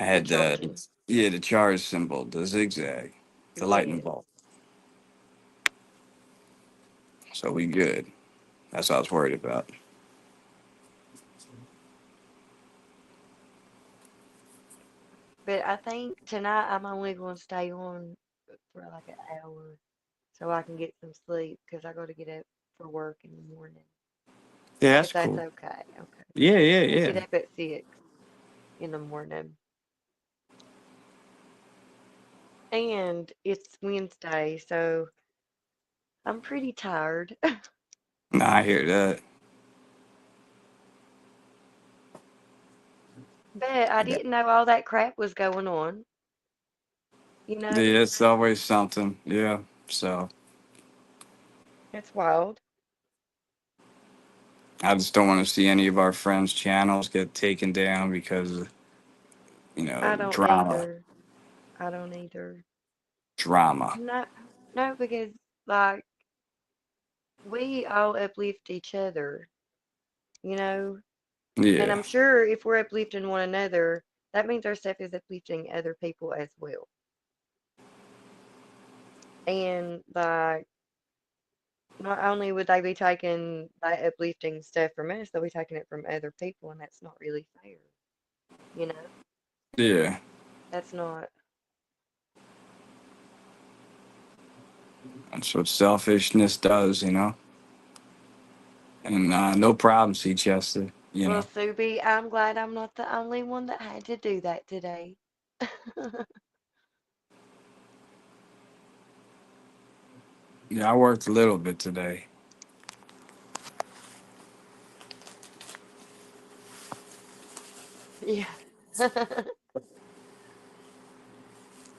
had the, charging. yeah, the charge symbol, the zigzag, the lightning Yes. bolt. So we good. That's what I was worried about. But I think tonight I'm only going to stay on for like an hour so I can get some sleep because I got to get up for work in the morning. Yeah, If that's that's cool. okay. Okay. Yeah, yeah, I yeah. get up at 6 in the morning. And it's Wednesday, so I'm pretty tired. Nah, I hear that. But I didn't know all that crap was going on. You know, Yeah, it's always something. Yeah. So it's wild. I just don't want to see any of our friends' channels get taken down because of, I don't drama. either. I don't either. Drama. No, no, because like we all uplift each other, you know, and Yeah. I'm sure if we're uplifting one another, that means our stuff is uplifting other people as well. And like, not only would they be taking that uplifting stuff from us, they'll be taking it from other people, and that's not really fair. You know, Yeah. that's not. That's what selfishness does. And no problem, C. Chester. Well, Subi, I'm glad I'm not the only one that had to do that today. Yeah, I worked a little bit today. Yeah.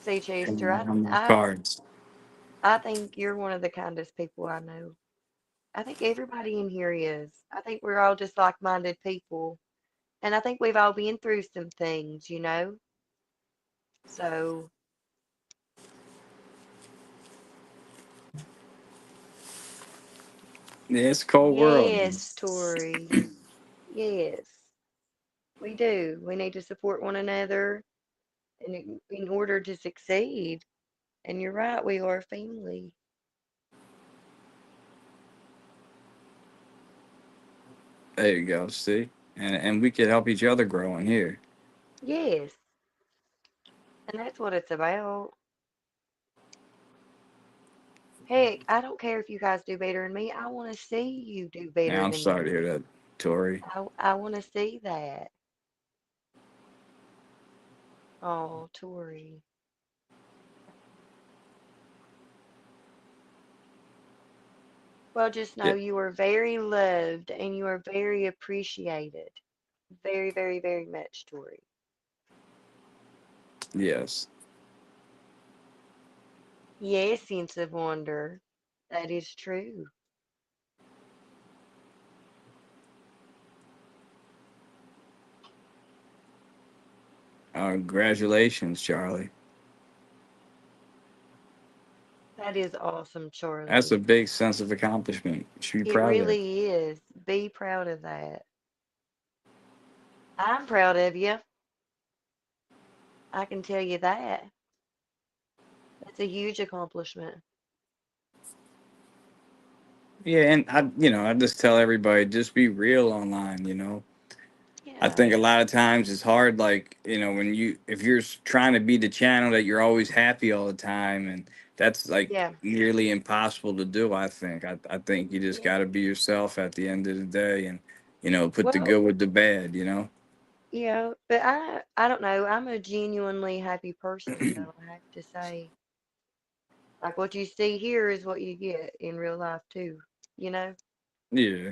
See, Chester, I cards. I think you're one of the kindest people I know. I think everybody in here is. I think we're all just like-minded people, and I think we've all been through some things, you know. So Yeah, it's a cold world. yes, Tori. Yes, we do. We need to support one another in order to succeed. And you're right, we are family. There you go. See, and we could help each other grow in here. Yes, and that's what it's about. Heck, I don't care if you guys do better than me. I want to see you do Yeah, better I'm than sorry to me. hear that, Tori. I want to see that. Oh, Tori. Well, just know Yeah. you are very loved and you are very appreciated. Very, very, very much, Tori. Yes. Yes, sense of wonder. That is true. Congratulations, Charlie. That is awesome, That's a Charlie. big sense of accomplishment. You should be It proud of that. really is. Be proud of that. I'm proud of you. I can tell you that. That's a huge accomplishment. Yeah, and I just tell everybody, just be real online. I think Yeah. a lot of times it's hard, like, when if you're trying to be the channel that you're always happy all the time, and that's like Yeah. nearly impossible to do, I think. I think you just got Yeah. to be yourself at the end of the day and, put the Well, good with the bad. yeah, but I don't know. I'm a genuinely happy person, though, I have to say. Like what you see here is what you get in real life too, you know? Yeah.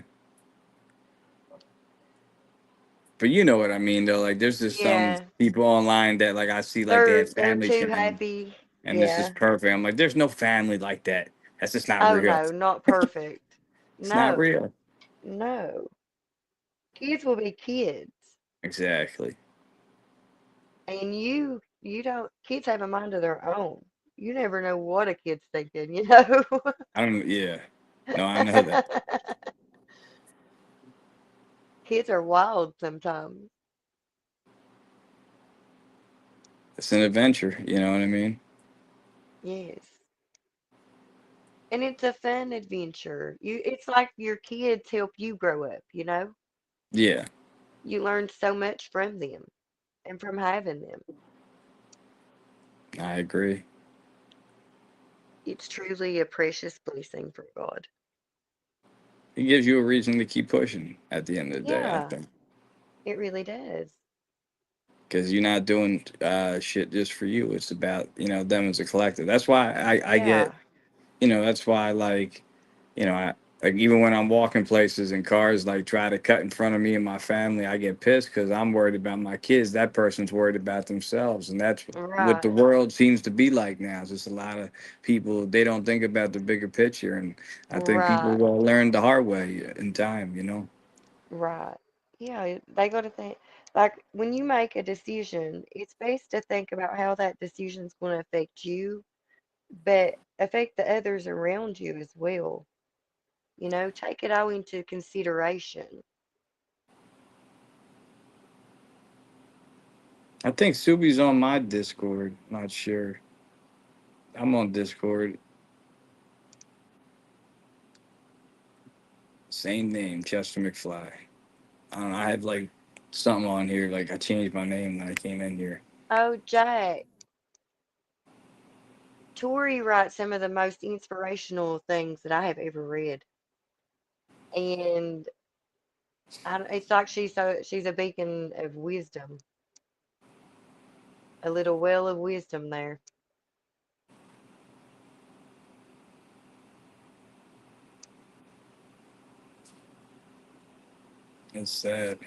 But you know what I mean, though. Like, there's just some Yeah. people online that, like, I see, like, they have They're family too channels, happy. and this is Yeah. perfect. I'm like, there's no family like that. That's just not Oh real. no, not perfect. It's not No. real. No. Kids will be kids. Exactly. And you don't kids have a mind of their own. You never know what a kid's thinking, you know? I don't. Yeah. No, I know that. Kids are wild sometimes. It's an adventure. You know what I mean? Yes. And it's a fun adventure. It's like your kids help you grow up, you know? Yeah, You learn so much from them and from having them. I agree. It's truly a precious blessing from God. It gives you a reason to keep pushing at the end of the day, I Yeah, think. it really does. Because you're not doing shit just for you. It's about, them as a collective. That's why I get, Yeah, that's why, like, I like, even when I'm walking places and cars like try to cut in front of me and my family, I get pissed because I'm worried about my kids. That person's worried about themselves, and that's what the right, world seems to be like now. It's just a lot of people, they don't think about the bigger picture, and I think people right, will learn the hard way in time. right. Yeah, they got to think, like when you make a decision, it's best to think about how that decision's going to affect you, but affect the others around you as well. You know, take it all into consideration. I think Subi's on my Discord. Not sure. I'm on Discord. Same name, Chester McFly. I don't know. I have like something on here. Like, I changed my name when I came in here. Oh, Jack, Tori writes some of the most inspirational things that I have ever read. And it's like she's a beacon of wisdom, a little well of wisdom there. It's sad.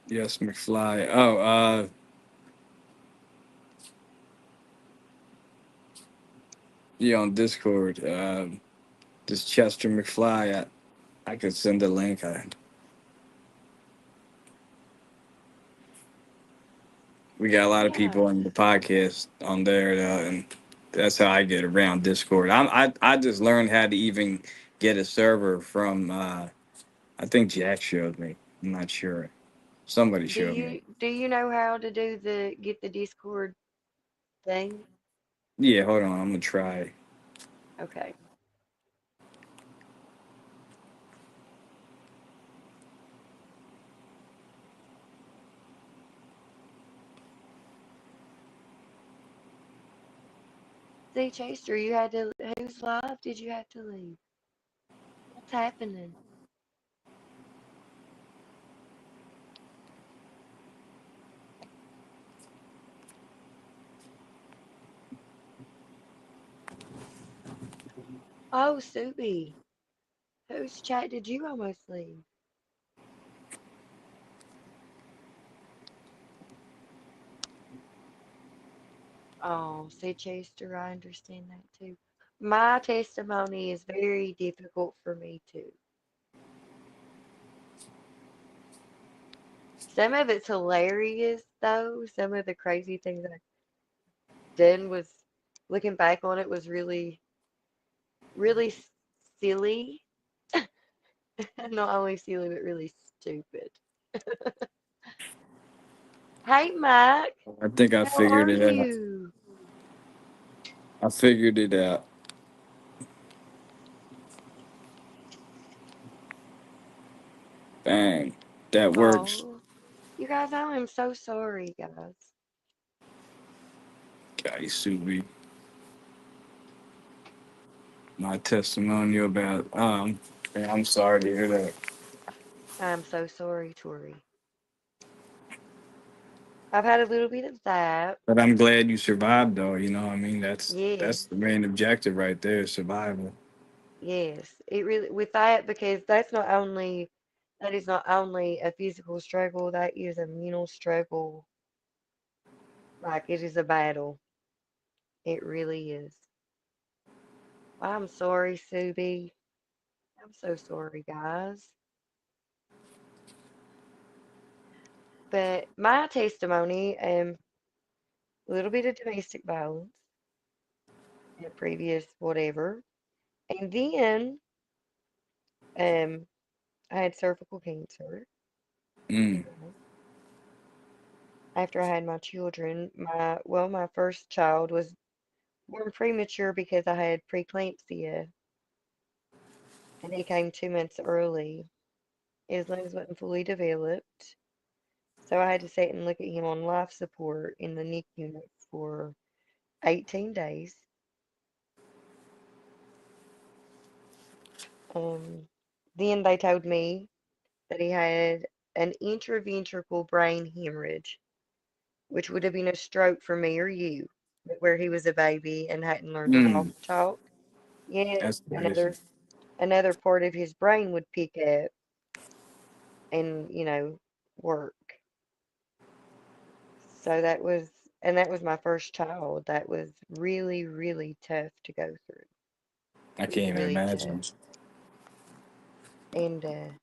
Yes, McFly. Oh, you on Discord. This Chester McFly. I could send a link. We got a lot of Yeah. people on the podcast on there, and that's how I get around Discord. I just learned how to even get a server from. I think Jack showed me. I'm not sure. Somebody Do showed me. you know how to do the get the Discord thing? Yeah, hold on. I'm gonna try. Okay. See, Chaser, you had to. Whose live did you have to leave? What's happening? Oh, Subi. Whose chat did you almost leave? Oh, see, Chaser, I understand that too. My testimony is very difficult for me too. Some of it's hilarious though. Some of the crazy things I done was looking back on it was really, really silly. Not only silly, but really stupid. Hey, Mike, I think I how are figured it out. you? I figured it out. Bang. That works. Oh, you guys, I am so sorry, guys. Guy Subi. My testimonial about man, I'm sorry to hear that. I'm so sorry, Tori. I've had a little bit of that. But I'm glad you survived though, you know what I mean? That's Yes, the main objective right there, survival. yes. It really, with that, because that is not only a physical struggle, that is a mental struggle. Like, it is a battle. It really is. I'm sorry, Subi. I'm so sorry, guys. But my testimony, a little bit of domestic violence in a previous whatever. And then um I had cervical cancer. Mm. After I had my children, my first child was born premature because I had preeclampsia and he came 2 months early. His lungs wasn't fully developed. So I had to sit and look at him on life support in the NICU unit for 18 days. Um, then they told me that he had an intraventricular brain hemorrhage, which would have been a stroke for me or you, but where he was a baby and hadn't learned to walk Mm. or talk yet, That's crazy. another part of his brain would pick up and, work. So that was my first child. That was really, really tough to go through. I can't even Really tough. imagine. And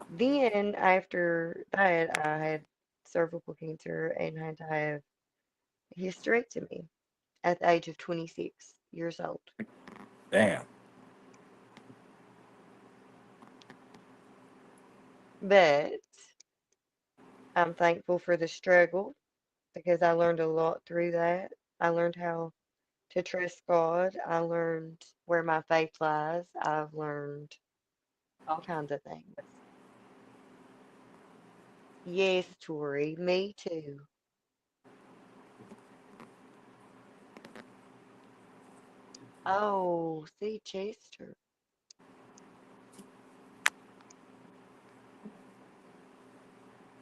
then after that, I had cervical cancer and had to have a hysterectomy at the age of 26 years old. Damn. But I'm thankful for the struggle because I learned a lot through that. I learned how to trust God. I learned where my faith lies. I've learned all kinds of things. Yes, Tori, me too. Oh, see, Chester.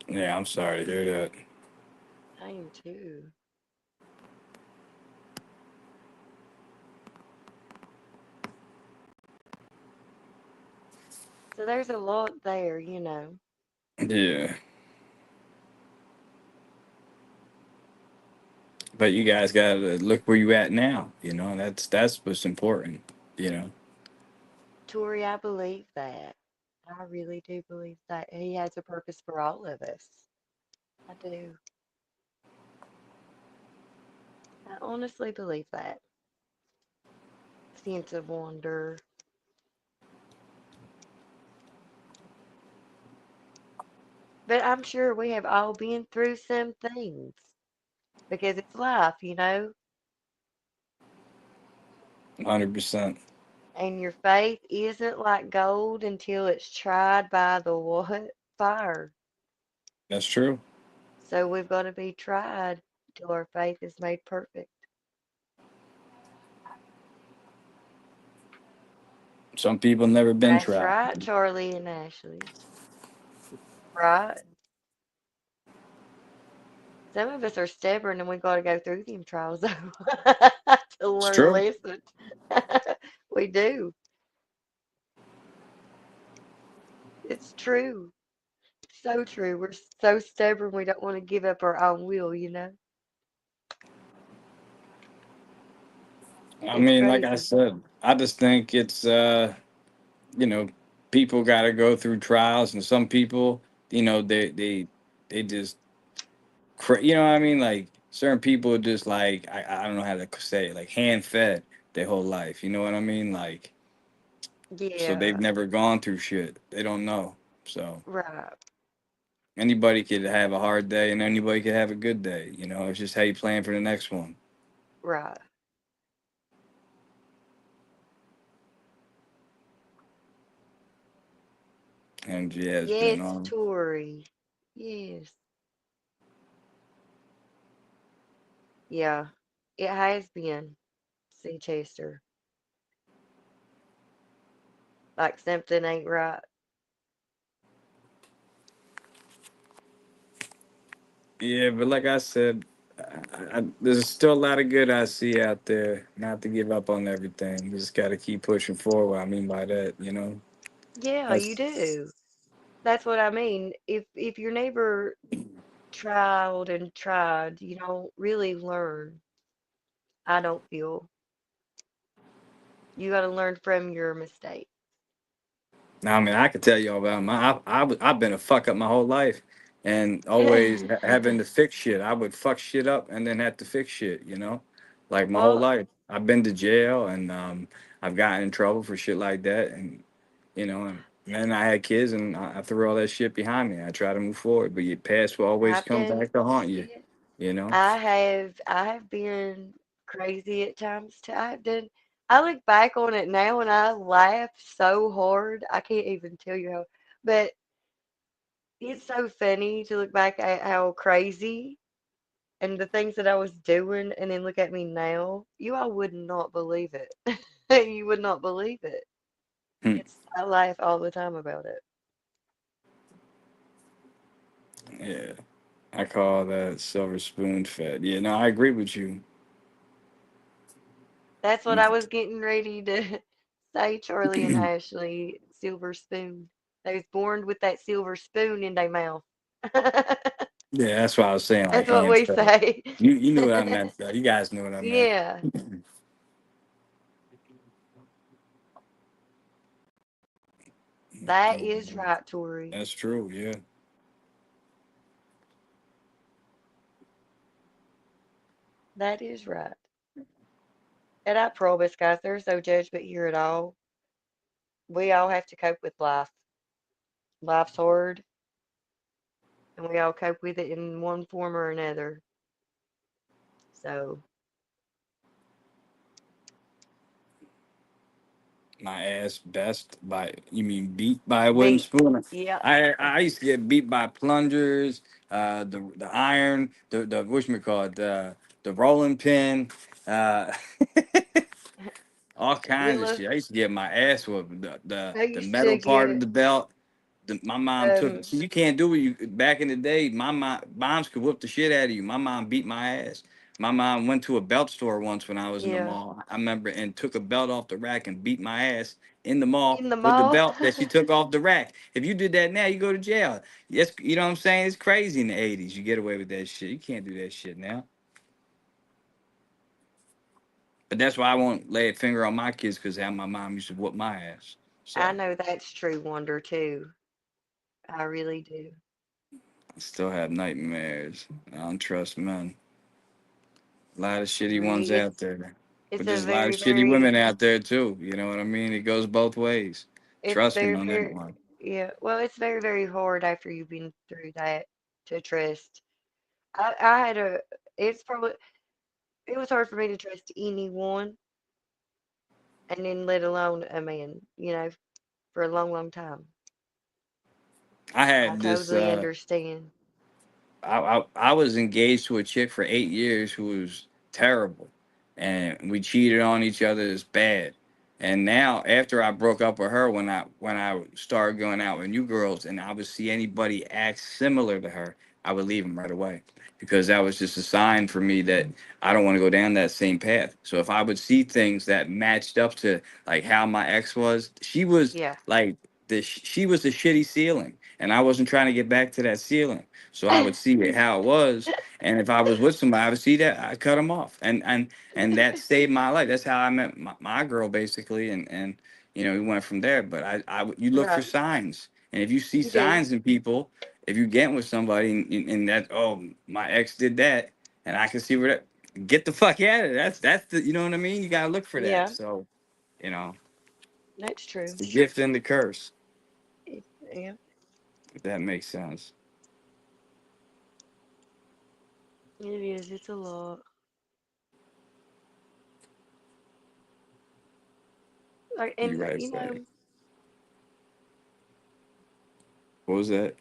Yeah, I'm sorry to hear that. I am too. So there's a lot there. Yeah. But you guys gotta look where you at now. You know, that's what's important. You know. Tori, I believe that. I really do believe that he has a purpose for all of us. I do. I honestly believe that. Sense of wonder. But I'm sure we have all been through some things because it's life, you know, 100%. and your faith isn't like gold until it's tried by the what? Fire. That's true. So we've got to be tried till our faith is made perfect. Some people never been That's tried. right, Charlie and Ashley. Right? Some of us are stubborn and we got to go through them trials though to It's learn a true. lesson. We do. It's true. So true. We're so stubborn we don't want to give up our own will, you know? I It's mean, like I crazy. said, I just think it's you know, people got to go through trials, and some people, you know, they just you know what I mean? Like certain people just like I don't know how to say it, like hand fed their whole life. You know what I mean? Like so they've Yeah, never gone through shit. They don't know. So right, anybody could have a hard day, and anybody could have a good day. You know, it's just how you plan for the next one. right. And yeah, it's been Yes, Tori. Yes. Yeah, it has been, Sea Chaser. Like something ain't right. yeah, but like I said, there's still a lot of good I see out there. Not to give up on everything. You just got to keep pushing forward. I mean by that, you know. Yeah, you That's do. That's what I mean. If your neighbor tried and tried, you don't really learn. I don't feel. You got to learn from your mistake. now. I mean, I could tell you all about my. I've been a fuck up my whole life, and always having to fix shit. I would fuck shit up and then have to fix shit. You know, like my whole Well, life. I've been to jail and I've gotten in trouble for shit like that, and you know, and then I had kids and I threw all that shit behind me. I try to move forward, but your past will always I've come done back to haunt you. shit. You know. I have been crazy at times too. I've done I look back on it now and I laugh so hard. I can't even tell you how, but it's so funny to look back at how crazy and the things that I was doing and then look at me now. You all would not believe it. You would not believe it. Hmm. I laugh all the time about it. Yeah, I call that silver spoon fed. Yeah, no, I agree with you. That's what I was getting ready to say, Charlie and Ashley. Silver spoon. They was born with that silver spoon in their mouth. Yeah, that's what I was saying, like That's what hands we fed. say. You knew what I meant, though. You guys knew what I meant. Yeah, that is right, Tori. That's true. Yeah. That is right. And I promise, guys, there's no judgment here at all. We all have to cope with life. Life's hard, and we all cope with it in one form or another. So, My ass best by you mean beat by a wooden beat. spoon? Yeah. I used to get beat by plungers, the iron, the whatchamacallit, the rolling pin, uh, all We kinds of look. shit. I used to get my ass whooped. I The used metal to part of get the belt. My mom took. um. See, you can't do it. You back in the day, moms could whoop the shit out of you. My mom beat my ass. My mom went to a belt store once when I was in the Yeah, mall. I remember and took a belt off the rack and beat my ass in the mall in the with the mall. belt that she took off the rack. If you did that now, you go to jail. Yes, you know what I'm saying? It's crazy in the '80s. You get away with that shit. You can't do that shit now. But that's why I won't lay a finger on my kids because how my mom used to whoop my ass. I So know that's true, Wonder, too. I really do. I still have nightmares. I don't trust men. A lot of shitty ones Agree. out there. It's But a there's a lot of very, shitty women very, out there too. You know what I mean? It goes both ways. it's Trust me very, on that very, one. yeah. Well, it's very, very hard after you've been through that to trust. I had a, it's probably, it was hard for me to trust anyone, and then let alone a man, for a long, long time. I I had this totally understand. I was engaged to a chick for 8 years who was terrible, and we cheated on each other. It's bad. And now, after I broke up with her, when I started going out with new girls, and I would see anybody act similar to her, I would leave them right away because that was just a sign for me that I don't want to go down that same path. So if I would see things that matched up to like how my ex was, she was Yeah. like she was the shitty ceiling, and I wasn't trying to get back to that ceiling. So I would see it how it was, and if I was with somebody, I would see that I cut them off, and that saved my life. That's how I met my girl basically, and we went from there. But you look for Right. signs, and if you see You do. signs in people, if you get with somebody and that my ex did that, and I can see where that get the fuck out of it. That's the you know what I mean. You gotta look for that. Yeah, So you know that's it's true. the gift and the curse. It, yeah, If that makes sense. it is. It's a lot. Like, You and right, say. What was that?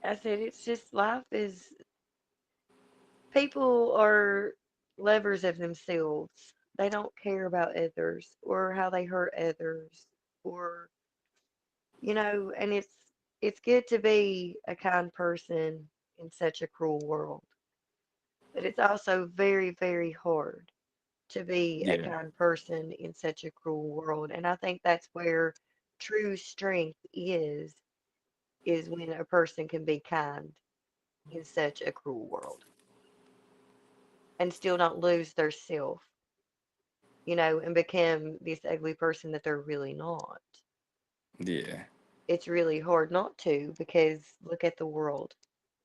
I said it's just life is people are lovers of themselves. They don't care about others or how they hurt others or and it's good to be a kind person in such a cruel world. But it's also very, very hard to be a Yeah, kind person in such a cruel world. And I think that's where true strength is when a person can be kind in such a cruel world and still not lose their self, and become this ugly person that they're really not. yeah. It's really hard not to because look at the world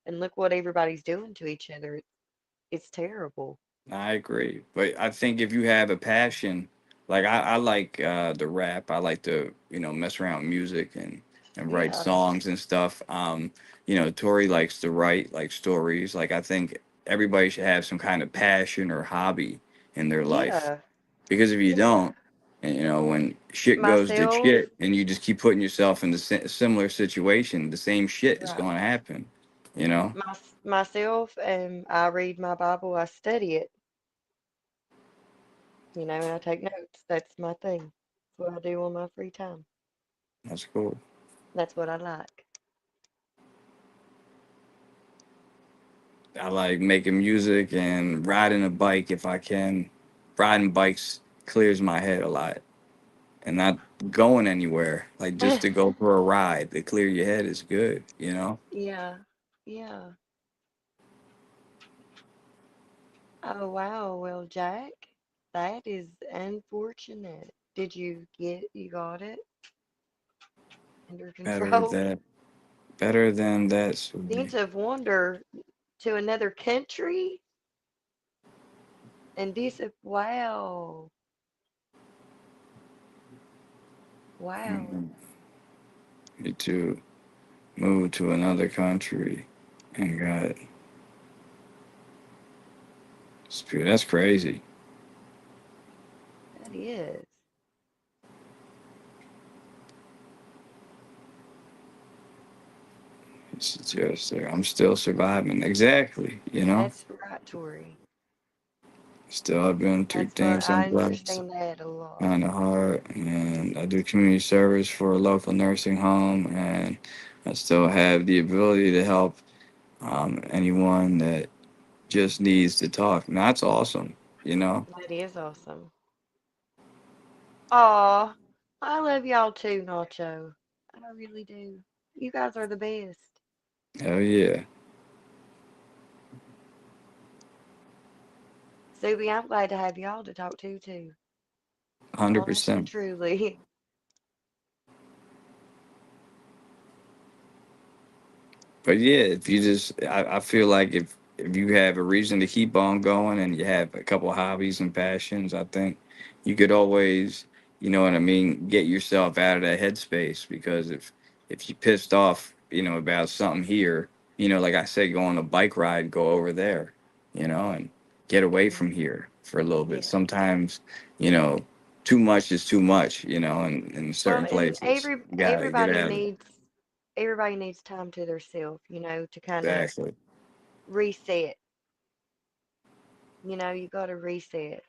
and look what everybody's doing to each other. It's terrible. I agree. But I think if you have a passion, like I like the rap, I like to, mess around with music and write Yeah. songs and stuff. Tori likes to write like stories. Like I think everybody should have some kind of passion or hobby in their life. Yeah. Because if you Yeah. don't, and when shit goes to Myself, shit and you just keep putting yourself in the similar situation, the same shit is right. going to happen, you know? Myself, I read my Bible, I study it, and I take notes. That's my thing. That's what I do on my free time. That's cool. That's what I like. I like making music and riding a bike if I can. Riding bikes clears my head a lot. And not going anywhere. Like just to go for a ride to clear your head is good. Yeah. Yeah. Oh, wow. Well, Jack, that is unfortunate. You got it under Better control? that better than that, Sense Subi. of wonder to another country and wow. Wow. Mhm. Me too. Moved to another country and got that's crazy. That is. It's just I'm still surviving. Exactly. That's right, Tori. Still I've been through That's what things I'm I blessed. understand that a lot. Kind of hard, and I do community service for a local nursing home, and I still have the ability to help anyone that just needs to talk. And that's awesome. That is awesome. Aw, I love y'all too, Nacho. I really do. You guys are the best. Hell yeah. Subi, I'm glad to have y'all to talk to too. Honestly, 100%. truly. But yeah, if you just, I feel like if you have a reason to keep on going and you have a couple hobbies and passions, I think you could always, you know what I mean, get yourself out of that headspace. Because if you pissed off, you know, about something here, you know, like I said, go on a bike ride, go over there, you know, and get away from Mhm. here for a little bit. Yeah. Sometimes, you know, too much is too much, you know, in Well, certain and places. You gotta get out of it. everybody needs time to themselves, to kind of Exactly. reset. You got to reset.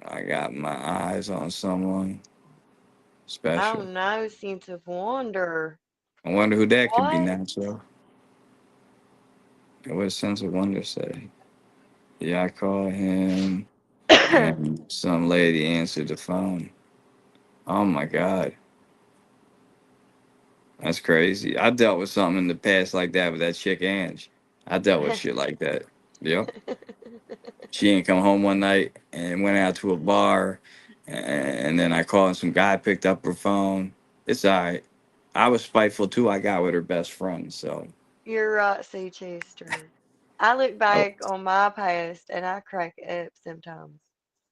I got my eyes on someone Oh special. no, sense of wonder. I wonder who that could be, What? Nacho. What does Sense of Wonder say? Yeah, I called him, and some lady answered the phone. Oh my God, that's crazy. I dealt with something in the past like that with that chick Ange. I dealt with shit like that. Yep. She ain't come home one night and went out to a bar, and then I called and some guy picked up her phone. It's all right. I was spiteful too. I got with her best friend, so. You're right, Sea Chester. I look Oh, back on my past and I crack up sometimes.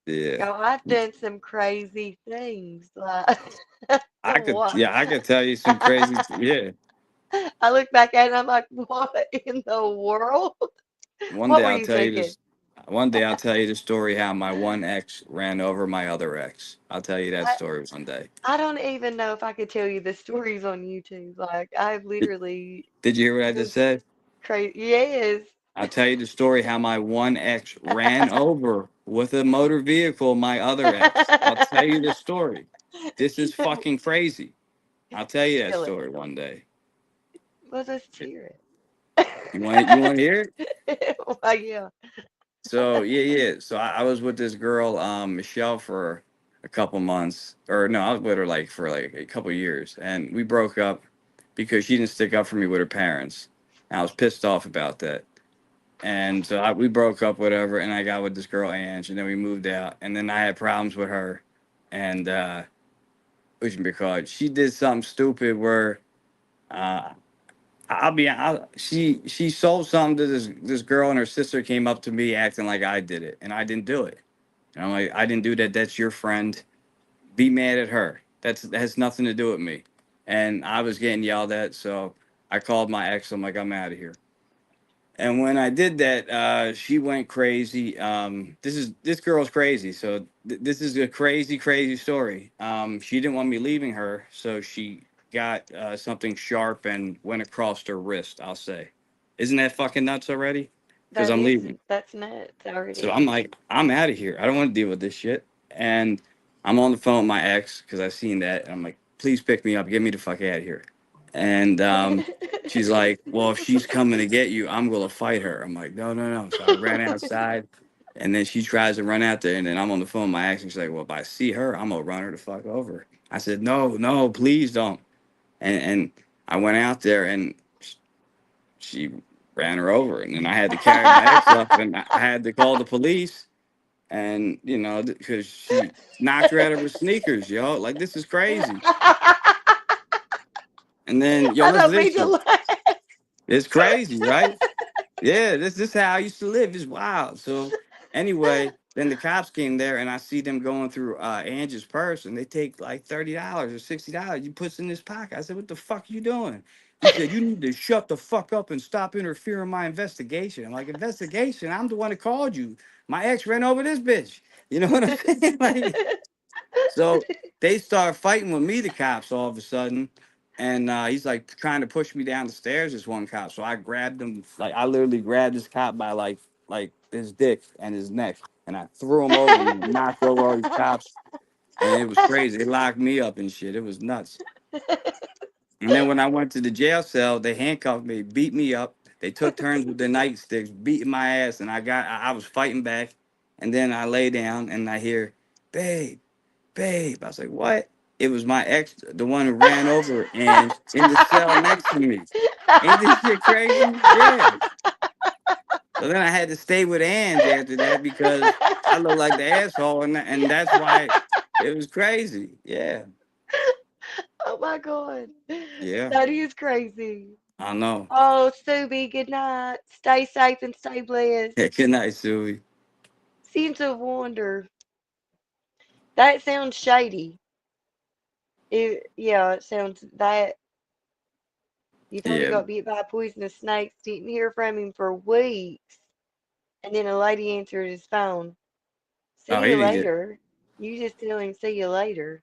yeah. I've done some crazy things. Like, I could, what? yeah, I could tell you some crazy, yeah. I look back at it and I'm like, what in the world? One What day were I'll you tell you thinking? this. One day I'll tell you the story how my one ex ran over my other ex. I'll tell you that I, story one day. I don't even know if I could tell you the stories on YouTube. Like, I've Did, literally did you hear what I done just some said? crazy. Yes. I'll tell you the story how my one ex ran over with a motor vehicle my other ex. I'll tell you the story. This is fucking crazy. I'll tell you that Tell it. story one day. Let's just hear You want to hear it? it. Oh, yeah. So yeah. So I was with this girl, Michelle, for a couple months, or no, I was with her like for like a couple years, and we broke up because she didn't stick up for me with her parents. And I was pissed off about that, and so we broke up, whatever. And I got with this girl Ange, and then we moved out, and then I had problems with her, and which because she did something stupid where. She sold something to this girl, and her sister came up to me acting like I did it, and I didn't do it. And I'm like, I didn't do that. That's your friend. Be mad at her. That has nothing to do with me. And I was getting yelled at, so I called my ex. I'm like, I'm out of here. And when I did that, she went crazy. This girl's crazy. So this is a crazy, crazy story. She didn't want me leaving her, so she got something sharp and went across her wrist. I'll say, isn't that fucking nuts already? Because I'm leaving. That's nuts So I'm already. like, I'm out of here. I don't want to deal with this shit. And I'm on the phone with my ex because I've seen that. And I'm like, please pick me up. Get me the fuck out of here. And she's like, well, if she's coming to get you, I'm going to fight her. I'm like, no, no, no. So I ran outside. And then she tries to run out there. And then I'm on the phone with my ex. And she's like, well, if I see her, I'm going to run her the fuck over. I said, no, no, please don't. And I went out there and she ran her over. And then I had to carry my ex up and I had to call the police and because she knocked her out of her sneakers, yo. Like this is crazy. And then yo, I listen don't to this mean to shit. laugh. It's crazy, right? Yeah, this is how I used to live. It's wild. So anyway, then the cops came there and I see them going through Angie's purse and they take like $30 or $60. You puts in his pocket. I said, what the fuck you doing? He said, you need to shut the fuck up and stop interfering in my investigation. I'm like, investigation? I'm the one that called you. My ex ran over this bitch. You know what I'm saying? Like, so they start fighting with me, the cops, all of a sudden. And he's like trying to push me down the stairs, this one cop. So I grabbed him, like I literally grabbed this cop by like his dick and his neck. And I threw him over and knocked over all these cops. And it was crazy. They locked me up and shit. It was nuts. And then when I went to the jail cell, they handcuffed me, beat me up. They took turns with their nightsticks, beating my ass. And I was fighting back. And then I lay down and I hear, babe, babe. I was like, what? It was my ex, the one who ran over and in the cell next to me. Ain't this shit crazy? Yeah. So then I had to stay with Ange after that because I looked like the asshole, and that's why It was crazy. Yeah. Oh my God. Yeah. That is crazy. I know. Oh, Subi, good night. Stay safe and stay blessed. Good night, Suey. Sense of wonder. That sounds shady. Yeah, it sounds that. You told he Yeah. got bit by poisonous snakes, didn't hear from him for weeks. And then a lady answered his phone. Oh, See he you didn't get. later. You just tell him, see you later.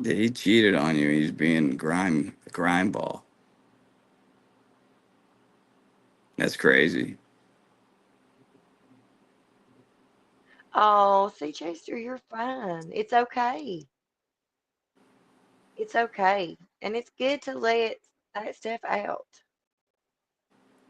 Yeah, he cheated on you. He's being grime ball. That's crazy. Oh, see, Chester, you're fine. It's okay. It's okay. And it's good to let that stuff out.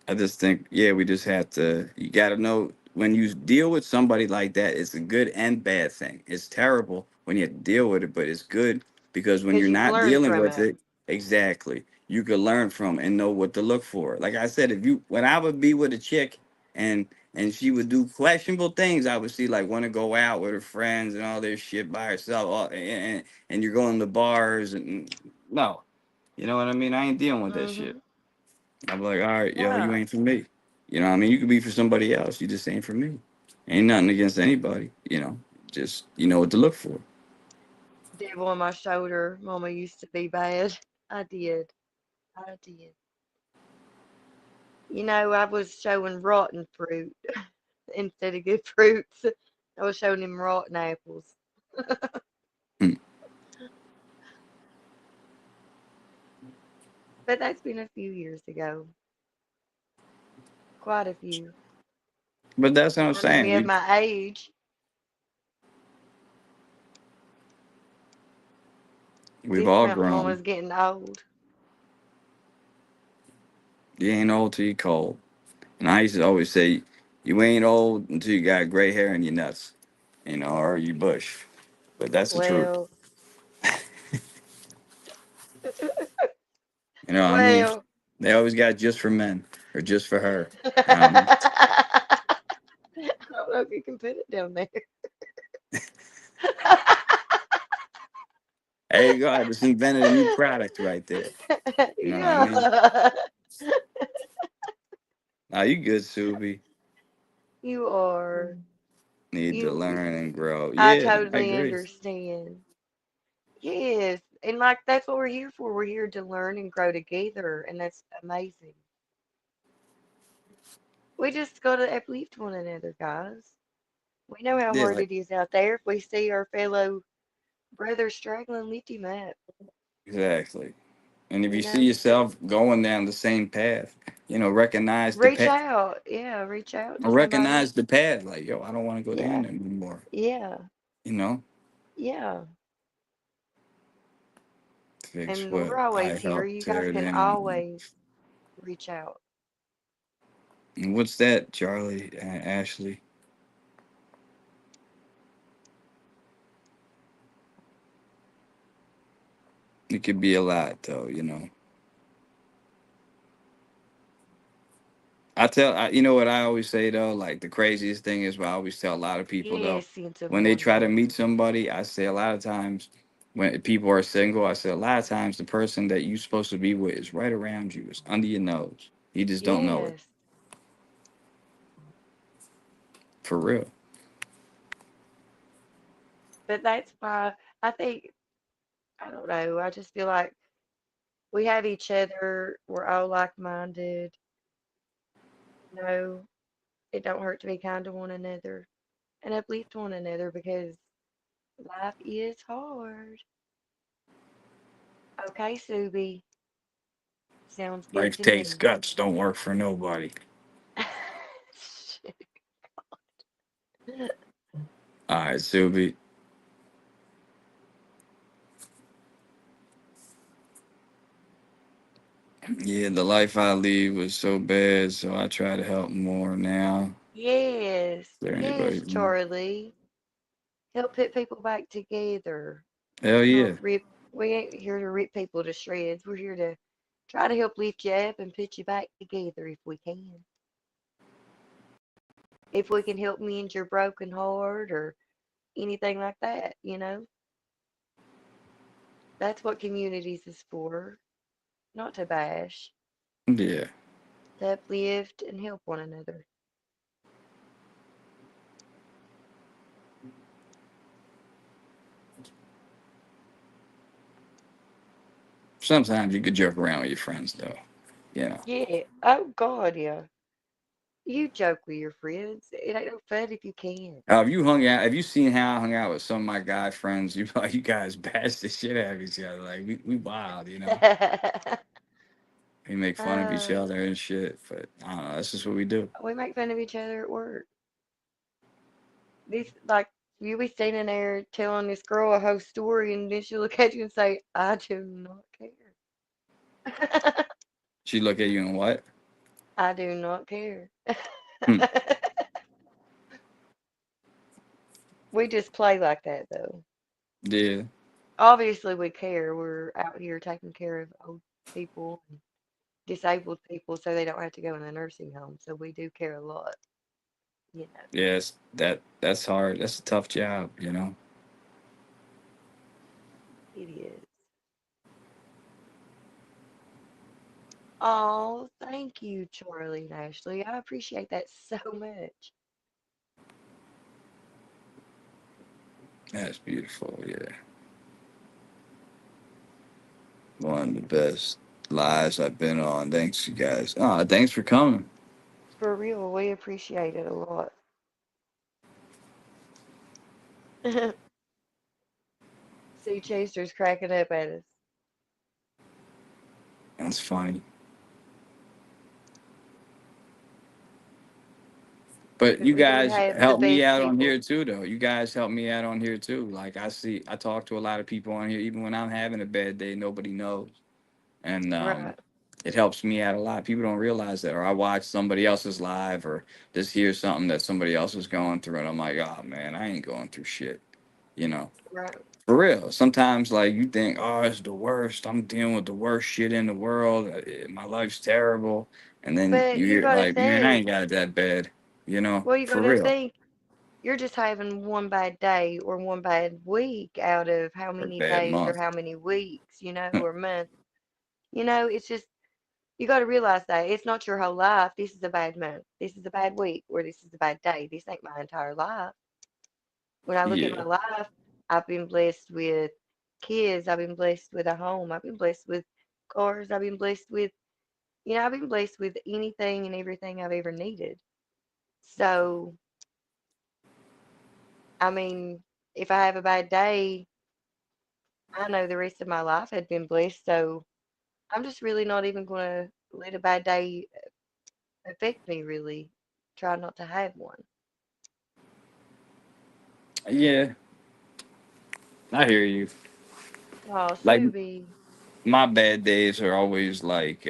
I just think, yeah, we just have to. You got to know when you deal with somebody like that, it's a good and bad thing. It's terrible when you have to deal with it, but it's good because when Because you're you not learn dealing from with it. it, exactly, you can learn from and know what to look for. Like I said, if you, when I would be with a chick and she would do questionable things, I would see like want to go out with her friends and all this shit by herself, and you're going to bars and no, you know what I mean? I ain't dealing with that shit. Mm-hmm. I'm like, all right, yo, you Yeah. ain't for me. You know what I mean? You could be for somebody else. You just ain't for me. Ain't nothing against anybody, you know. Just you know what to look for. Devil on my shoulder. Mama used to be bad. I did. I did. You know, I was showing rotten fruit instead of good fruits. I was showing him rotten apples. Hmm. But that's been a few years ago. Quite a few. But that's what I'm Reminded saying. me of my age. We've Think all about grown. Mama's getting old. You ain't old till you cold. And I used to always say, you ain't old until you got gray hair in your nuts, you know, or you bush. But that's the truth. Well, You know what I mean? well. They always got just for men or just for her. You know what I mean? I don't know if you can put it down there. Hey, God, I just invented a new product right there. You know what I mean? Yeah. Now you good, Subi. You are. Need to You. learn and grow. I Yeah, I totally agree. understand. Yes, and like that's what we're here for. We're here to learn and grow together, and that's amazing. We just got to uplift one another, guys. We know how Yeah, hard like it is out there. If we see our fellow brother struggling, lift him up. exactly. And if You you see know, yourself going down the same path, you know, recognize the reach path. out. Yeah, reach out to somebody. Recognize the path. Like, yo, I don't want to go down Yeah, there anymore. yeah, You know, yeah. fix And what we're I always here. helped You guys tear can down. always reach out. And what's that, Charlie? Ashley? It could be a lot, though. You know. You know what I always say though. Like the craziest thing is, what I always tell a lot of people though, Yes, sense of when they try to wonder. meet somebody, I say a lot of times when people are single, I say a lot of times the person that you're supposed to be with is right around you, it's under your nose. You just don't know it Yes. for real. But that's why I think, I don't know, I just feel like we have each other. We're all like-minded. No, it don't hurt to be kind to one another and uplift one another because life is hard. Okay, Subi. Sounds good Life to takes me. guts, don't work for nobody. All right, Sylvie. Yeah, the life I lead was so bad, so I try to help more now. Yes, Is there yes, anybody? Charlie. Help put people back together. Hell Not yeah. rip. We ain't here to rip people to shreds. We're here to try to help lift you up and put you back together if we can. If we can help mend your broken heart or anything like that, you know. That's what communities is for, not to bash, Yeah. to uplift and help one another. Sometimes you could joke around with your friends, though. You know. Yeah. Oh God, yeah. You joke with your friends. It ain't no fun if you can't. Have you hung out? Have you seen how I hung out with some of my guy friends? You like you guys bash the shit out of each other. Like we wild, you know. We make fun of each uh, other and shit. But I don't know. That's just what we do. we make fun of each other at work. This like you be standing there telling this girl a whole story, and then she'll look at you and say, "I do not care." She look at you and what? I do not care. Hmm. We just play like that though. Yeah. Obviously, we care. We're out here taking care of old people and disabled people so they don't have to go in a nursing home. So we do care a lot, you know. Yes. That's hard. That's a tough job. You know. It is. Oh, thank you, Charlie and Ashley. I appreciate that so much. That's beautiful. Yeah. One of the best lives I've been on. Thanks, you guys. Ah, thanks for coming. For real, we appreciate it a lot. See, Chaser's cracking up at us. That's funny. But you We do guys have the help me best out on people. here too, though. You guys help me out on here too. Like I talk to a lot of people on here, even when I'm having a bad day, nobody knows, and Right, it helps me out a lot. People don't realize that, or I watch somebody else's live, or just hear something that somebody else is going through, and I'm like, oh man, I ain't going through shit, you know. right. For real. Sometimes, like, you think, oh, it's the worst. I'm dealing with the worst shit in the world. My life's terrible. And then But you you hear, gotta like, man, I think, ain't got it that bad. You know, well, you for gotta real. think you're just having one bad day or one bad week out of how Or many bad days or month. how many weeks, or months. It's just, you gotta realize that it's not your whole life. This is a bad month. This is a bad week, or this is a bad day. This ain't my entire life. When I look at my Yeah. life, I've been blessed with kids. I've been blessed with a home. I've been blessed with cars. I've been blessed with, I've been blessed with anything and everything I've ever needed. So, I mean, if I have a bad day, I know the rest of my life had been blessed. So I'm just really not even going to let a bad day affect me, really. Try not to have one. Yeah. I hear you. Oh, Like, Subi. my bad days are always like,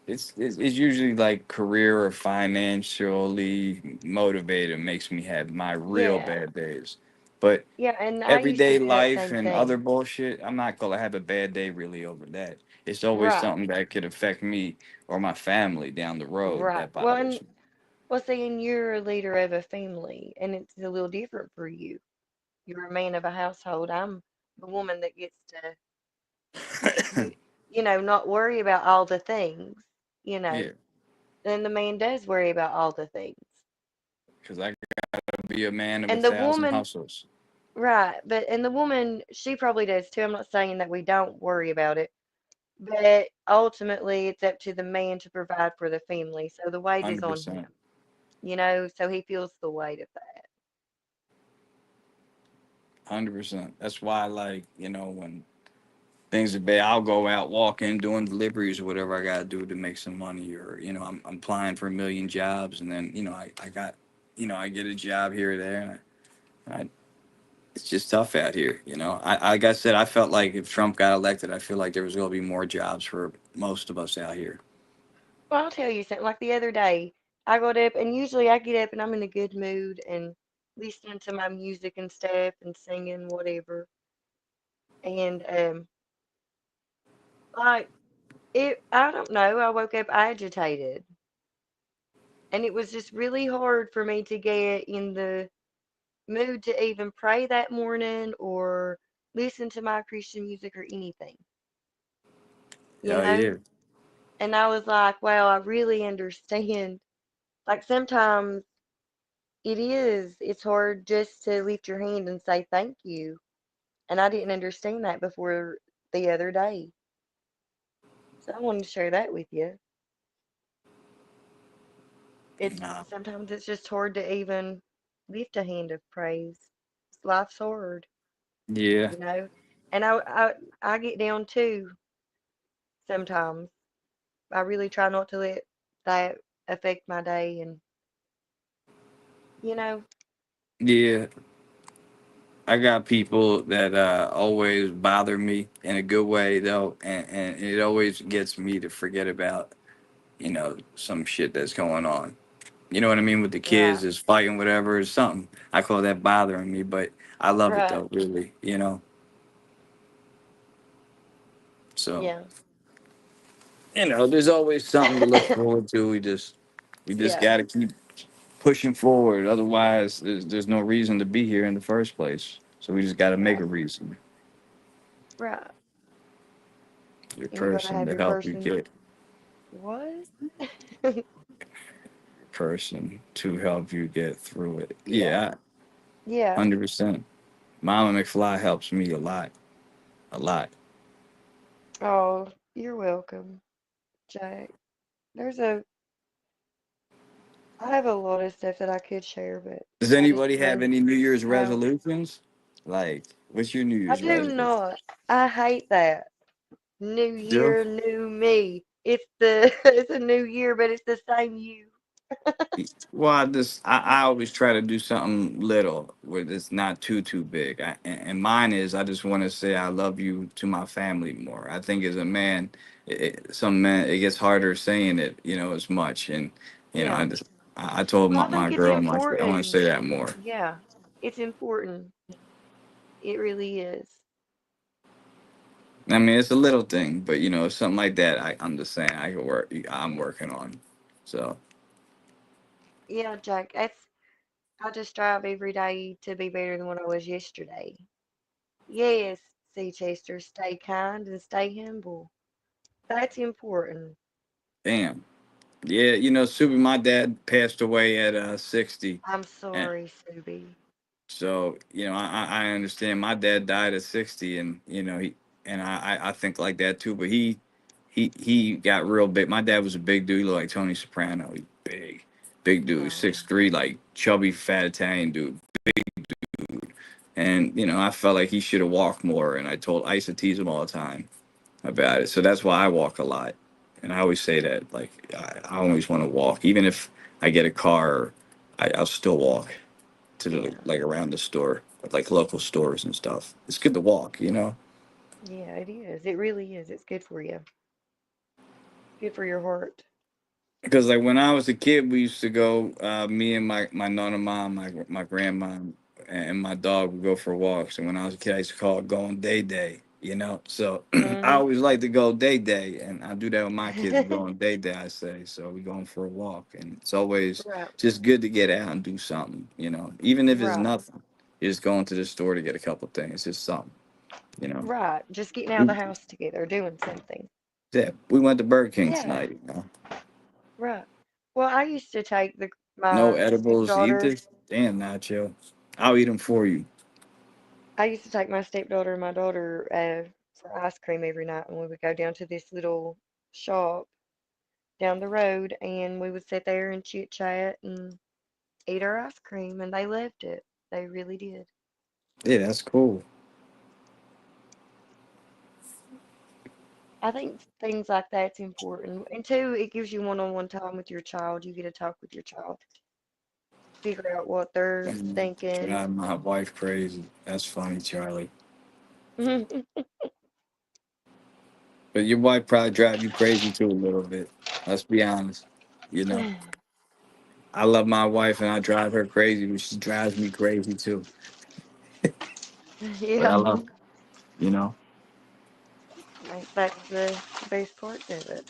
it's usually like career or financially motivated makes me have my real Yeah. bad days. But Yeah. And I used to everyday do that life same and other thing. bullshit, I'm not gonna have a bad day really over that. It's always Right. something that could affect me or my family down the road Right. that bothers Well, seeing you're a leader of a family, and it's a little different for you. You're a man of a household. I'm the woman that gets to, you, me. not worry about all the things, you know. Yeah, And the man does worry about all the things. because I gotta be a man of a And the thousand woman, hustles. right, and the woman, she probably does too. I'm not saying that we don't worry about it, but ultimately it's up to the man to provide for the family. So the weight is on 100%. him, so he feels the weight of that. 100%. That's why, like, when things are bad, I'll go out walking, doing deliveries or whatever I gotta do to make some money, or I'm applying for a million jobs, and then I got, I get a job here or there, and it's just tough out here. Like I said, I felt like if Trump got elected, I feel like there was gonna be more jobs for most of us out here. Well, I'll tell you something. Like the other day, I got up, and usually I get up and I'm in a good mood and listening to my music and stuff and singing whatever. And like I don't know. I woke up agitated, and it was just really hard for me to get in the mood to even pray that morning or listen to my Christian music or anything, you Oh know? yeah. And I was like, wow, I really understand. Like sometimes it's hard just to lift your hand and say thank you. And I didn't understand that before the other day. So I wanted to share that with you. It's Nah. sometimes it's just hard to even lift a hand of praise. Life's hard, Yeah. you know. And I get down too sometimes. I really try not to let that affect my day, and you know, Yeah. I got people that always bother me in a good way though, and it always gets me to forget about, some shit that's going on. You know what I mean? With the right, kids is fighting, whatever, is something. I call that bothering me, but I love it right, though, really. So, yeah, there's always something to look forward to. We just yeah, gotta keep pushing forward. Otherwise, there's no reason to be here in the first place. So we just gotta make right, a reason. right. Your And you gotta person have to your help you person. get What? person to help you get through it. Yeah, Yeah, yeah. 100%. Mama McFly helps me a lot, a lot. Oh, you're welcome, Jack. There's a, I have a lot of stuff that I could share, but Does I just anybody have run any New Year's out. resolutions? Like, what's your New I Year's do resolution? not. I hate that. New Do? year, new me. It's the it's a new year, but it's the same you. Well, I always try to do something little where it's not too big. And mine is I just want to say I love you to my family more. I think as a man, some men it gets harder saying it, as much. And Yeah. I told Well, I my think it's girl I want to important. say that more. Yeah, it's important. It really is. I mean, it's a little thing, but something like that. I'm just saying I could work. I'm working on. So Yeah, Jack, I just strive every day to be better than what I was yesterday. Yes, Sea Chester, stay kind and stay humble. That's important. damn. Yeah, Subi, my dad passed away at 60. I'm And sorry, Subi. so, I understand my dad died at 60 and I think like that too, but he got real big. My dad was a big dude, he looked like Tony Soprano. He big dude, Oh, 6'3", like chubby fat Italian dude. And, I felt like he should have walked more and I used to tease him all the time about it. So that's why I walk a lot. And I always say that, like, I always want to walk. Even if I get a car, I'll still walk to yeah. like around the store, like local stores and stuff. It's good to walk. Yeah, it is. It really is. It's good for you. Good for your heart. Because like when I was a kid, we used to go, me and my nonna mom, my grandma, and my dog would go for walks. And when I was a kid, I used to call it going day day. So I Mm-hmm. always like to go day day, and I do that with my kids. We go on day day, I say. So we going for a walk, and it's always Right, just good to get out and do something. Even if it's right, nothing, you're just going to the store to get a couple things, just something. You know. right. Just getting out of We, the house together, doing something. yeah, we went to Burger King Yeah, tonight. right. Well, I used to take No my edibles stepdaughter. either. Damn, Nacho. I'll eat them for you. I used to take my stepdaughter and my daughter for ice cream every night, and we would go down to this little shop down the road, and we would sit there and chit chat and eat our ice cream, and they loved it. They really did. Yeah, that's cool. I think things like that's important. And two, it gives you one-on-one time with your child. You get to talk with your child, figure out what they're thinking. God, my wife crazy. That's funny, Charlie. But your wife probably drive you crazy too a little bit. Let's be honest. You know, I love my wife and I drive her crazy, but she drives me crazy too. But I Yeah, love her. You know. I think that's the best part of it.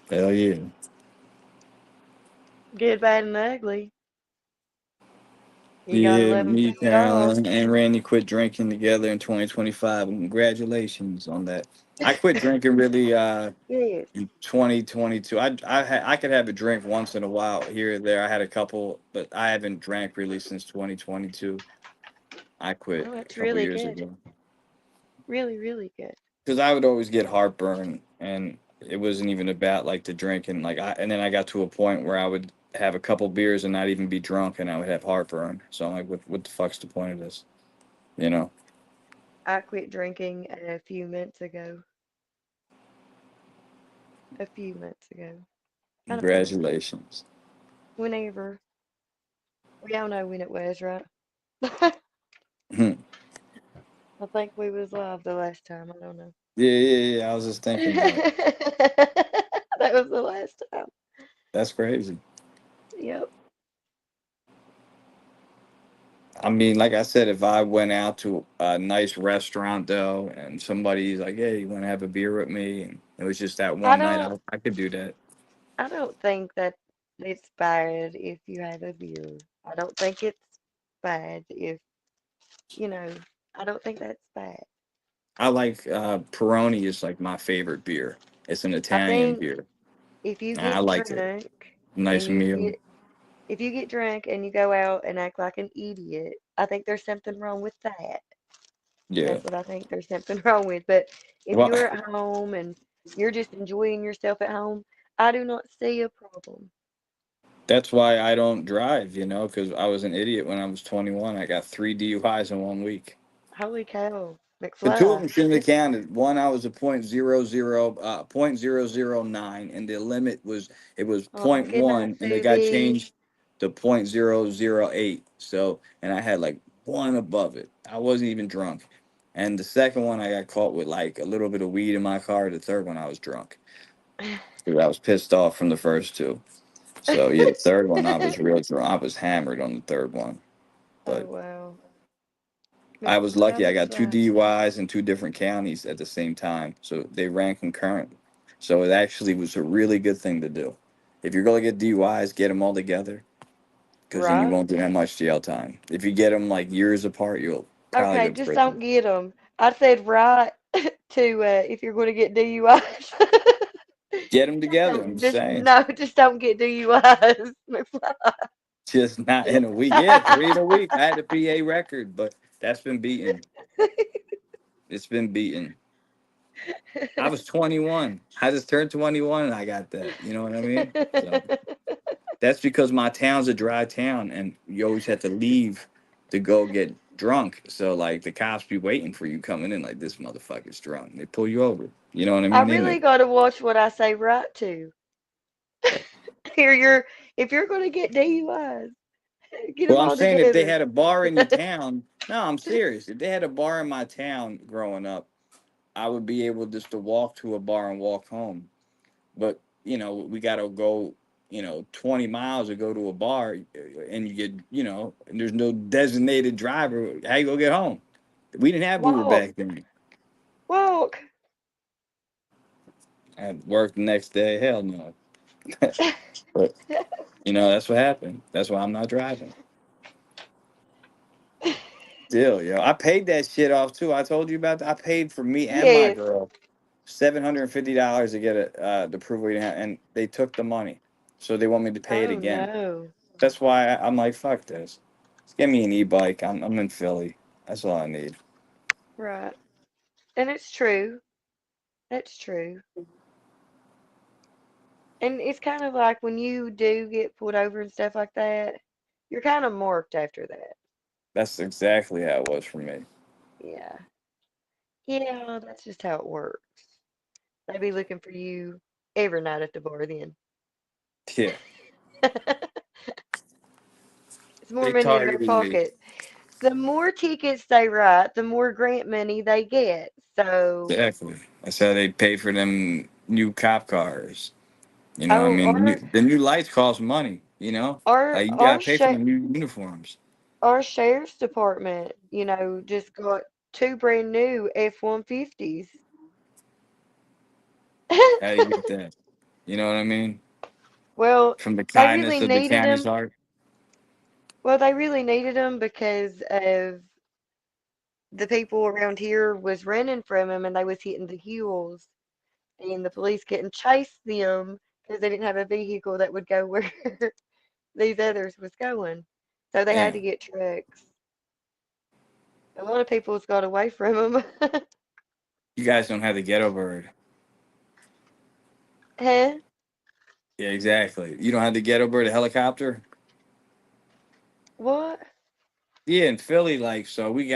Hell yeah. Good, bad, and ugly. You gotta Yeah, let them me, pay it off. Carolyn, and Randy quit drinking together in 2025. Congratulations on that. I quit drinking really Yes. in 2022. I could have a drink once in a while here or there. I had a couple, but I haven't drank really since 2022. I quit Oh, a that's couple really years good. ago Really, really good. because I would always get heartburn, and it wasn't even about like the drinking. And then I got to a point where I would have a couple beers and not even be drunk, and I would have heartburn. So I'm like, what the fuck's the point of this? You know? I quit drinking a few months ago. A few months ago. Kind of fun. Congratulations. Whenever. We all know when it was, right? I Hmm. think we was live the last time. I don't know. Yeah. I was just thinking that. That was the last time. That's crazy. Yep. I mean, like I said, if I went out to a nice restaurant though, and somebody's like, "Hey, you want to have a beer with me?" and it was just that I one night, don't I could do that. I don't think that it's bad if you have a beer. I don't think it's bad if, you know, I don't think that's bad. I like Peroni is like my favorite beer. It's an I Italian think beer. if you And I get like it. drunk Nice and you meal. get if you get drunk and you go out and act like an idiot, I think there's something wrong with that. Yeah. That's what I think there's something wrong with. But if Well, you're at home and you're just enjoying yourself at home, I do not see a problem. that's why I don't drive, because I was an idiot when I was 21. I got 3 DUIs in 1 week. Holy cow, But two of McFly. them shouldn't have counted. One, I was a .0009, and the limit was it was Oh, point good night, one, and it got Susie. changed to .008. So, and I had like one above it. I wasn't even drunk. And the second one, I got caught with like a little bit of weed in my car. The third one, I was drunk. 'Cause I was pissed off from the first two. So yeah, the third one, I was real drunk. I was hammered on the third one, Oh but. wow. I was McFly, lucky. I got two McFly. DUIs in two different counties at the same time. So they ran concurrent. So it actually was a really good thing to do. If you're going to get DUIs, get them all together because then you Right? won't do that much jail time. If you get them like years apart, you'll probably Okay, go to just prison. don't get them. I said right to if you're going to get DUIs. Get them Just together. I'm don't, just just saying. no, just don't get DUIs, McFly. Just not in a week. Yeah, 3 in a week. I had a PA record, but that's been beaten. It's been beaten. I was 21. I just turned 21 and I got that. You know what I mean? So. That's because my town's a dry town, and you always have to leave to go get drunk. So like the cops be waiting for you coming in, like this motherfucker's drunk. They pull you over. You know what I I mean? They really make got to watch what I say right to. Here, you're if you're going to get DUIs, get them Well, I'm all saying if they together. had a bar in your town, no, I'm serious. If they had a bar in my town growing up, I would be able just to walk to a bar and walk home. But we gotta go, 20 miles to go to a bar, and you get, and there's no designated driver. How you gonna get home? We didn't have Uber Walk, back then. walk. I had to work the next day. Hell no. But that's what happened. That's why I'm not driving. Still, I paid that shit off too. I told you about that. I paid for me and my Yes. girl $750 to get it the proof we didn't have, and they took the money, so they want me to pay it Oh again. no. That's why I'm like, fuck this. Just give me an e-bike. I'm in Philly. That's all I need. Right. And it's true. That's true. And it's kind of like when you do get pulled over and stuff like that, you're kind of marked after that. That's exactly how it was for me. Yeah. Yeah, that's just how it works. They be looking for you every night at the bar then. Yeah, It's more they money in their targeted me. pocket. The more tickets they write, the more grant money they get. So, Exactly. That's how they pay for them new cop cars. You know what I oh, mean? The new lights cost money, our Like you our gotta pay for sh the new uniforms. our sheriff's department, just got two brand new F-150s. How do you get that? You know what I mean? Well, From the they really kindness of the needed county's them. heart. Well, they really needed them because of the people around here was running from them and they was hitting the hills, and the police couldn't chase them because they didn't have a vehicle that would go where these others was going. So they had to Damn. get trucks. A lot of people's got away from them. You guys don't have the ghetto bird. Huh? Yeah, exactly. You don't have the ghetto bird, a helicopter? What? Yeah, in Philly, like, so we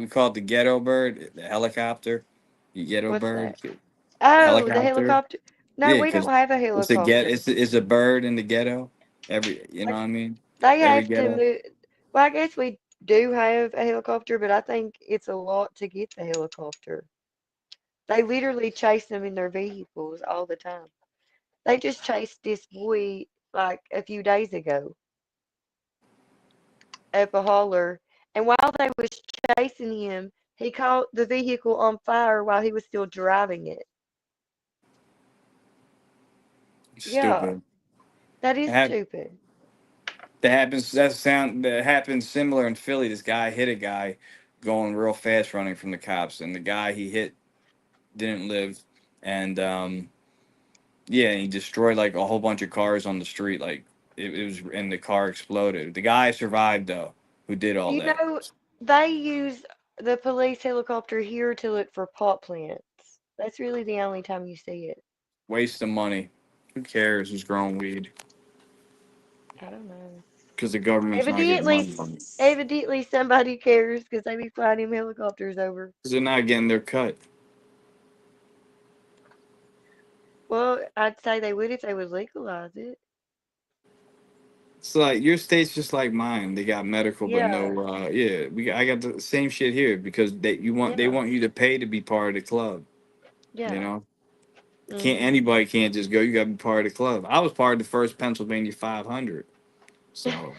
call it the ghetto bird, the helicopter. The ghetto What's bird, that? Oh, the helicopter. helicopter. No, Yeah, we don't because have a it's helicopter. it's a bird in the ghetto. Every, you know Like what I mean? they Every have to ghetto. move. Well, I guess we do have a helicopter, but I think it's a lot to get the helicopter. They literally chase them in their vehicles all the time. They just chased this boy like a few days ago up a holler, and while they was chasing him, he caught the vehicle on fire while he was still driving it. Yeah, Stupid. that is That stupid. that happens similar in Philly. This guy hit a guy going real fast running from the cops, and the guy he hit didn't live, and yeah, and he destroyed like a whole bunch of cars on the street. Like it was, and the car exploded. The guy survived though, who did all You that. know, they use the police helicopter here to look for pot plants. That's really the only time you see it. Waste of money. Who cares who's growing weed? I don't know. Because the government's not getting Evidently, money from it. evidently somebody cares because they be flying them helicopters over. Because they're not getting their cut. Well, I'd say they would if they would legalize it. It's like your state's just like mine. They got medical, but Yeah, no. Yeah, I got the same shit here because they yeah, want you to pay to be part of the club. You yeah. know, can't Hmm. anybody can't just go. You got to be part of the club. I was part of the first Pennsylvania 500. So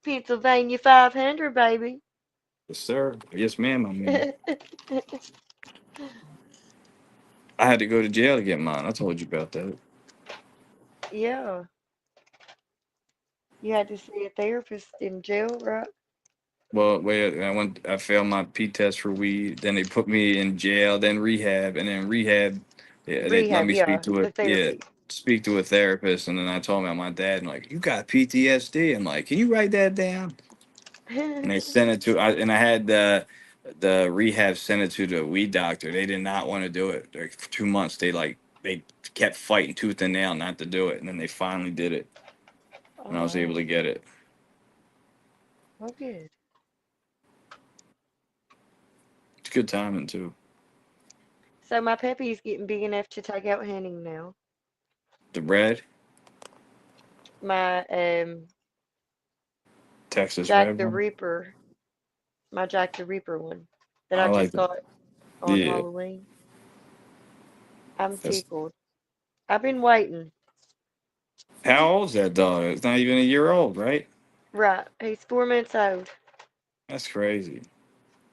Pennsylvania 500, baby. yes, sir. Yes, ma'am. I mean, I had to go to jail to get mine. I told you about that. Yeah, you had to see a therapist in jail, right? Well, wait, I failed my P test for weed. Then they put me in jail, then rehab, and then rehab. Yeah, they let Rehab, me speak yeah, to the it. Yeah, therapy. speak to a therapist, and then I told my dad, and like, you got PTSD. I'm like, can you write that down? And they sent it to. And I had the rehab sent it to the weed doctor. They did not want to do it. Like for 2 months, they kept fighting tooth and nail not to do it, and then they finally did it, Oh, and I was able wow. to get it. Well, good. It's good timing too. So my puppy's getting big enough to take out hunting now. The red My Texas Jack red the one. Ripper, my Jack the Ripper one that I I like just it. got on Yeah. Halloween. I'm That's tickled. I've been waiting. how old's that dog? It's not even a year old, right? Right, he's 4 months old, That's crazy.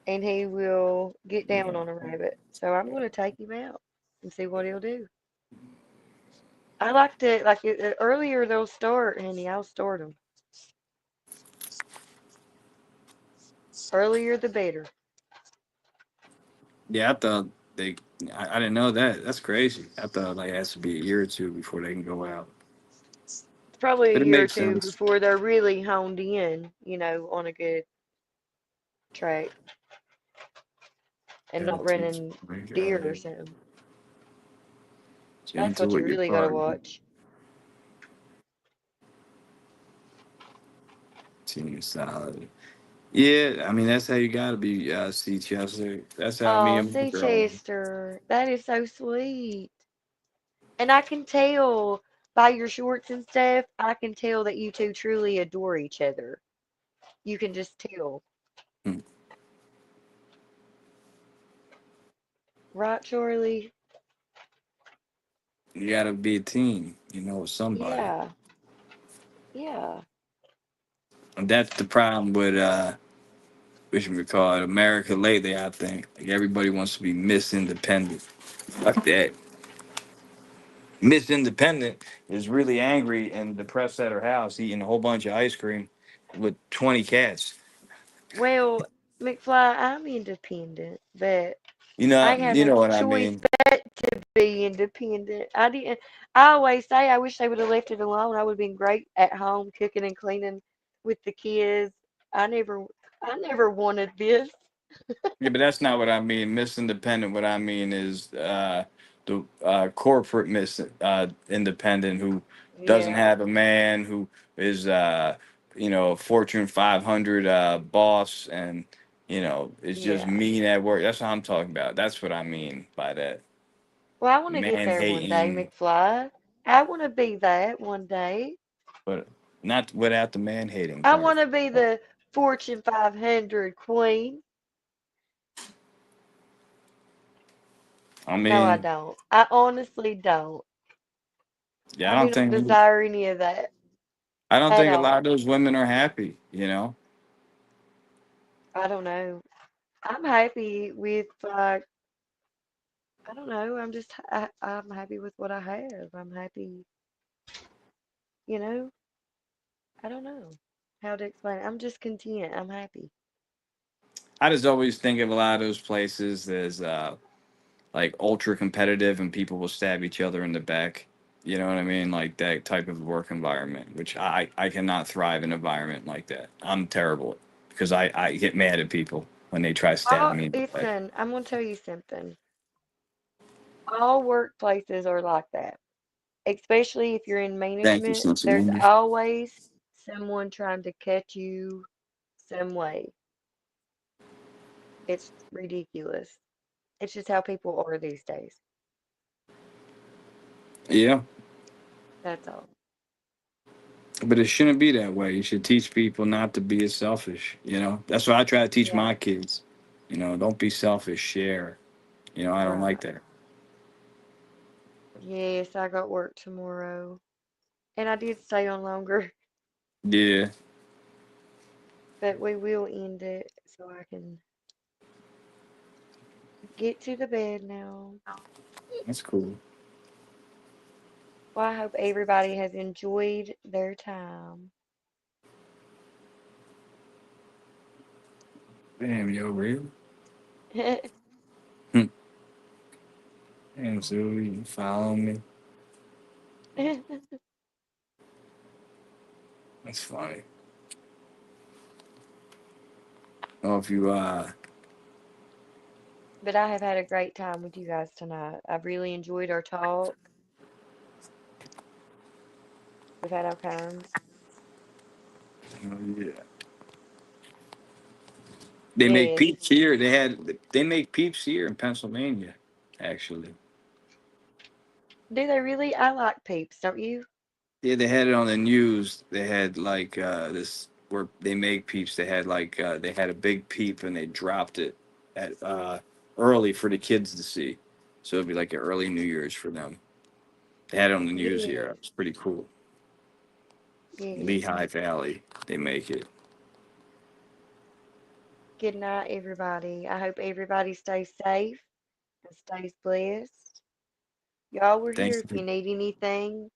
and he will get down Yeah. on a rabbit. So I'm going to take him out and see what he'll do. I like to earlier they'll start, honey. I'll start them earlier the better. Yeah, I thought they. I didn't know that. That's crazy. I thought like it has to be a year or two before they can go out. It's probably a But it year or makes two sense. before they're really honed in, on a good track and not running deer or something. That's Gentle what you with your really got to partner. watch. Team solid. Yeah, I mean that's how you gotta be, C Chester. That's how me Oh, and my see, girl. Chester, that is so sweet. And I can tell by your shorts and stuff, I can tell that you two truly adore each other. You can just tell. Hmm. Right, Charlie? You gotta be a team, with somebody. Yeah, yeah. And that's the problem with which we call it America lately, I think. Like everybody wants to be Miss Independent. Fuck that. Miss Independent is really angry and depressed at her house eating a whole bunch of ice cream. with 20 cats. Well, McFly, I'm independent, but You I know, have you a know what I choice mean. but to be independent. I didn't. I always say I wish they would have left it alone. I would have been great at home cooking and cleaning with the kids. I never, I never wanted this. Yeah, but that's not what I mean. Miss Independent. What I mean is the corporate Miss Independent who doesn't Yeah, have a man who is Fortune 500 boss and is just yeah. mean at work. That's what I'm talking about. That's what I mean by that. Well, I want to get Man there one day, hating, McFly. I want to be that one day. but not without the man hating I part. want to be the Fortune 500 queen. I No, I mean, don't. I honestly don't. yeah, I do not desire any of that I don't at think a lot of all. those women are happy. You know. I don't know. I'm happy with like I don't know. I'm happy with what I have. I'm happy, you know. I don't know how to explain it. I'm just content. I'm happy. I just always think of a lot of those places as like ultra competitive and people will stab each other in the back. You know what I mean? Like that type of work environment, which I cannot thrive in an environment like that. I'm terrible because I get mad at people when they try to stab All me in the back. listen, I'm gonna tell you something. All workplaces are like that, especially if you're in Thank you, management. There's Cincinnati. always someone trying to cut you some way. It's ridiculous. It's just how people are these days. Yeah, That's all. but it shouldn't be that way. You should teach people not to be as selfish. That's what I try to teach Yeah. my kids. Don't be selfish. Share. I don't like Right. that. Yes, I got work tomorrow. And I did stay on longer, Yeah, but we will end it so I can get to the bed now. that's cool. Well, I hope everybody has enjoyed their time. Damn, yo, real. And so you follow me. That's funny. Oh, if you But I have had a great time with you guys tonight. I've really enjoyed our talk. We've had all kinds. yeah. They make Yes. peeps here. They make peeps here in Pennsylvania, actually. Do they really? I like peeps, don't you? Yeah, they had it on the news. They had like this where they make peeps. They had a big peep and they dropped it at early for the kids to see. So it'd be like an early New Year's for them. They had it on the news here. Yes. It's pretty cool. Yes. Lehigh Valley, they make it. Good night, everybody. I hope everybody stays safe and stays blessed. Y'all, we're here Thanks. if you need anything.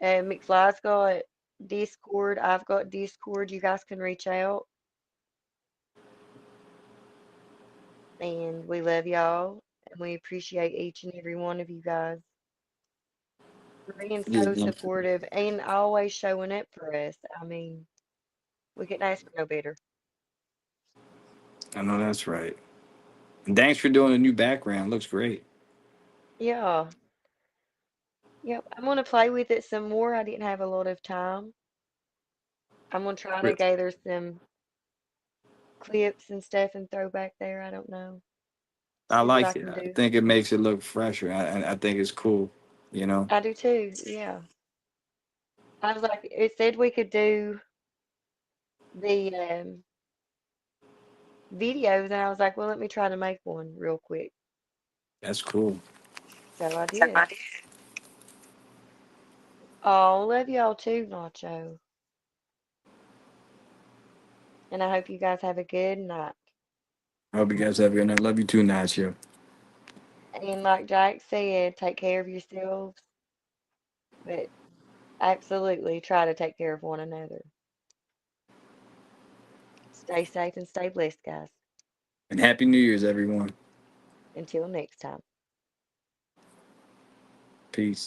McFly's got Discord. I've got Discord. You guys can reach out. And we love y'all. And we appreciate each and every one of you guys for being so Yeah, supportive and always showing up for us. I mean, we couldn't ask for no better. I know that's right. And thanks for doing the new background. Looks great. Yeah. Yep. I'm going to play with it some more. I didn't have a lot of time. I'm going to try to gather some clips and stuff and throw back there. I don't know. I See what I like it. can I do. think it makes it look fresher. I think it's cool. You know. I do too. Yeah. I was like, it said we could do the videos, and I was like, well, let me try to make one real quick. That's cool. So I did. Oh, love y'all too, Nacho. And I hope you guys have a good night. I hope you guys have a good night. Love you too, Nacho. And like Jack said, take care of yourselves, but absolutely try to take care of one another. Stay safe and stay blessed, guys. And Happy New Year's, everyone. Until next time. Peace.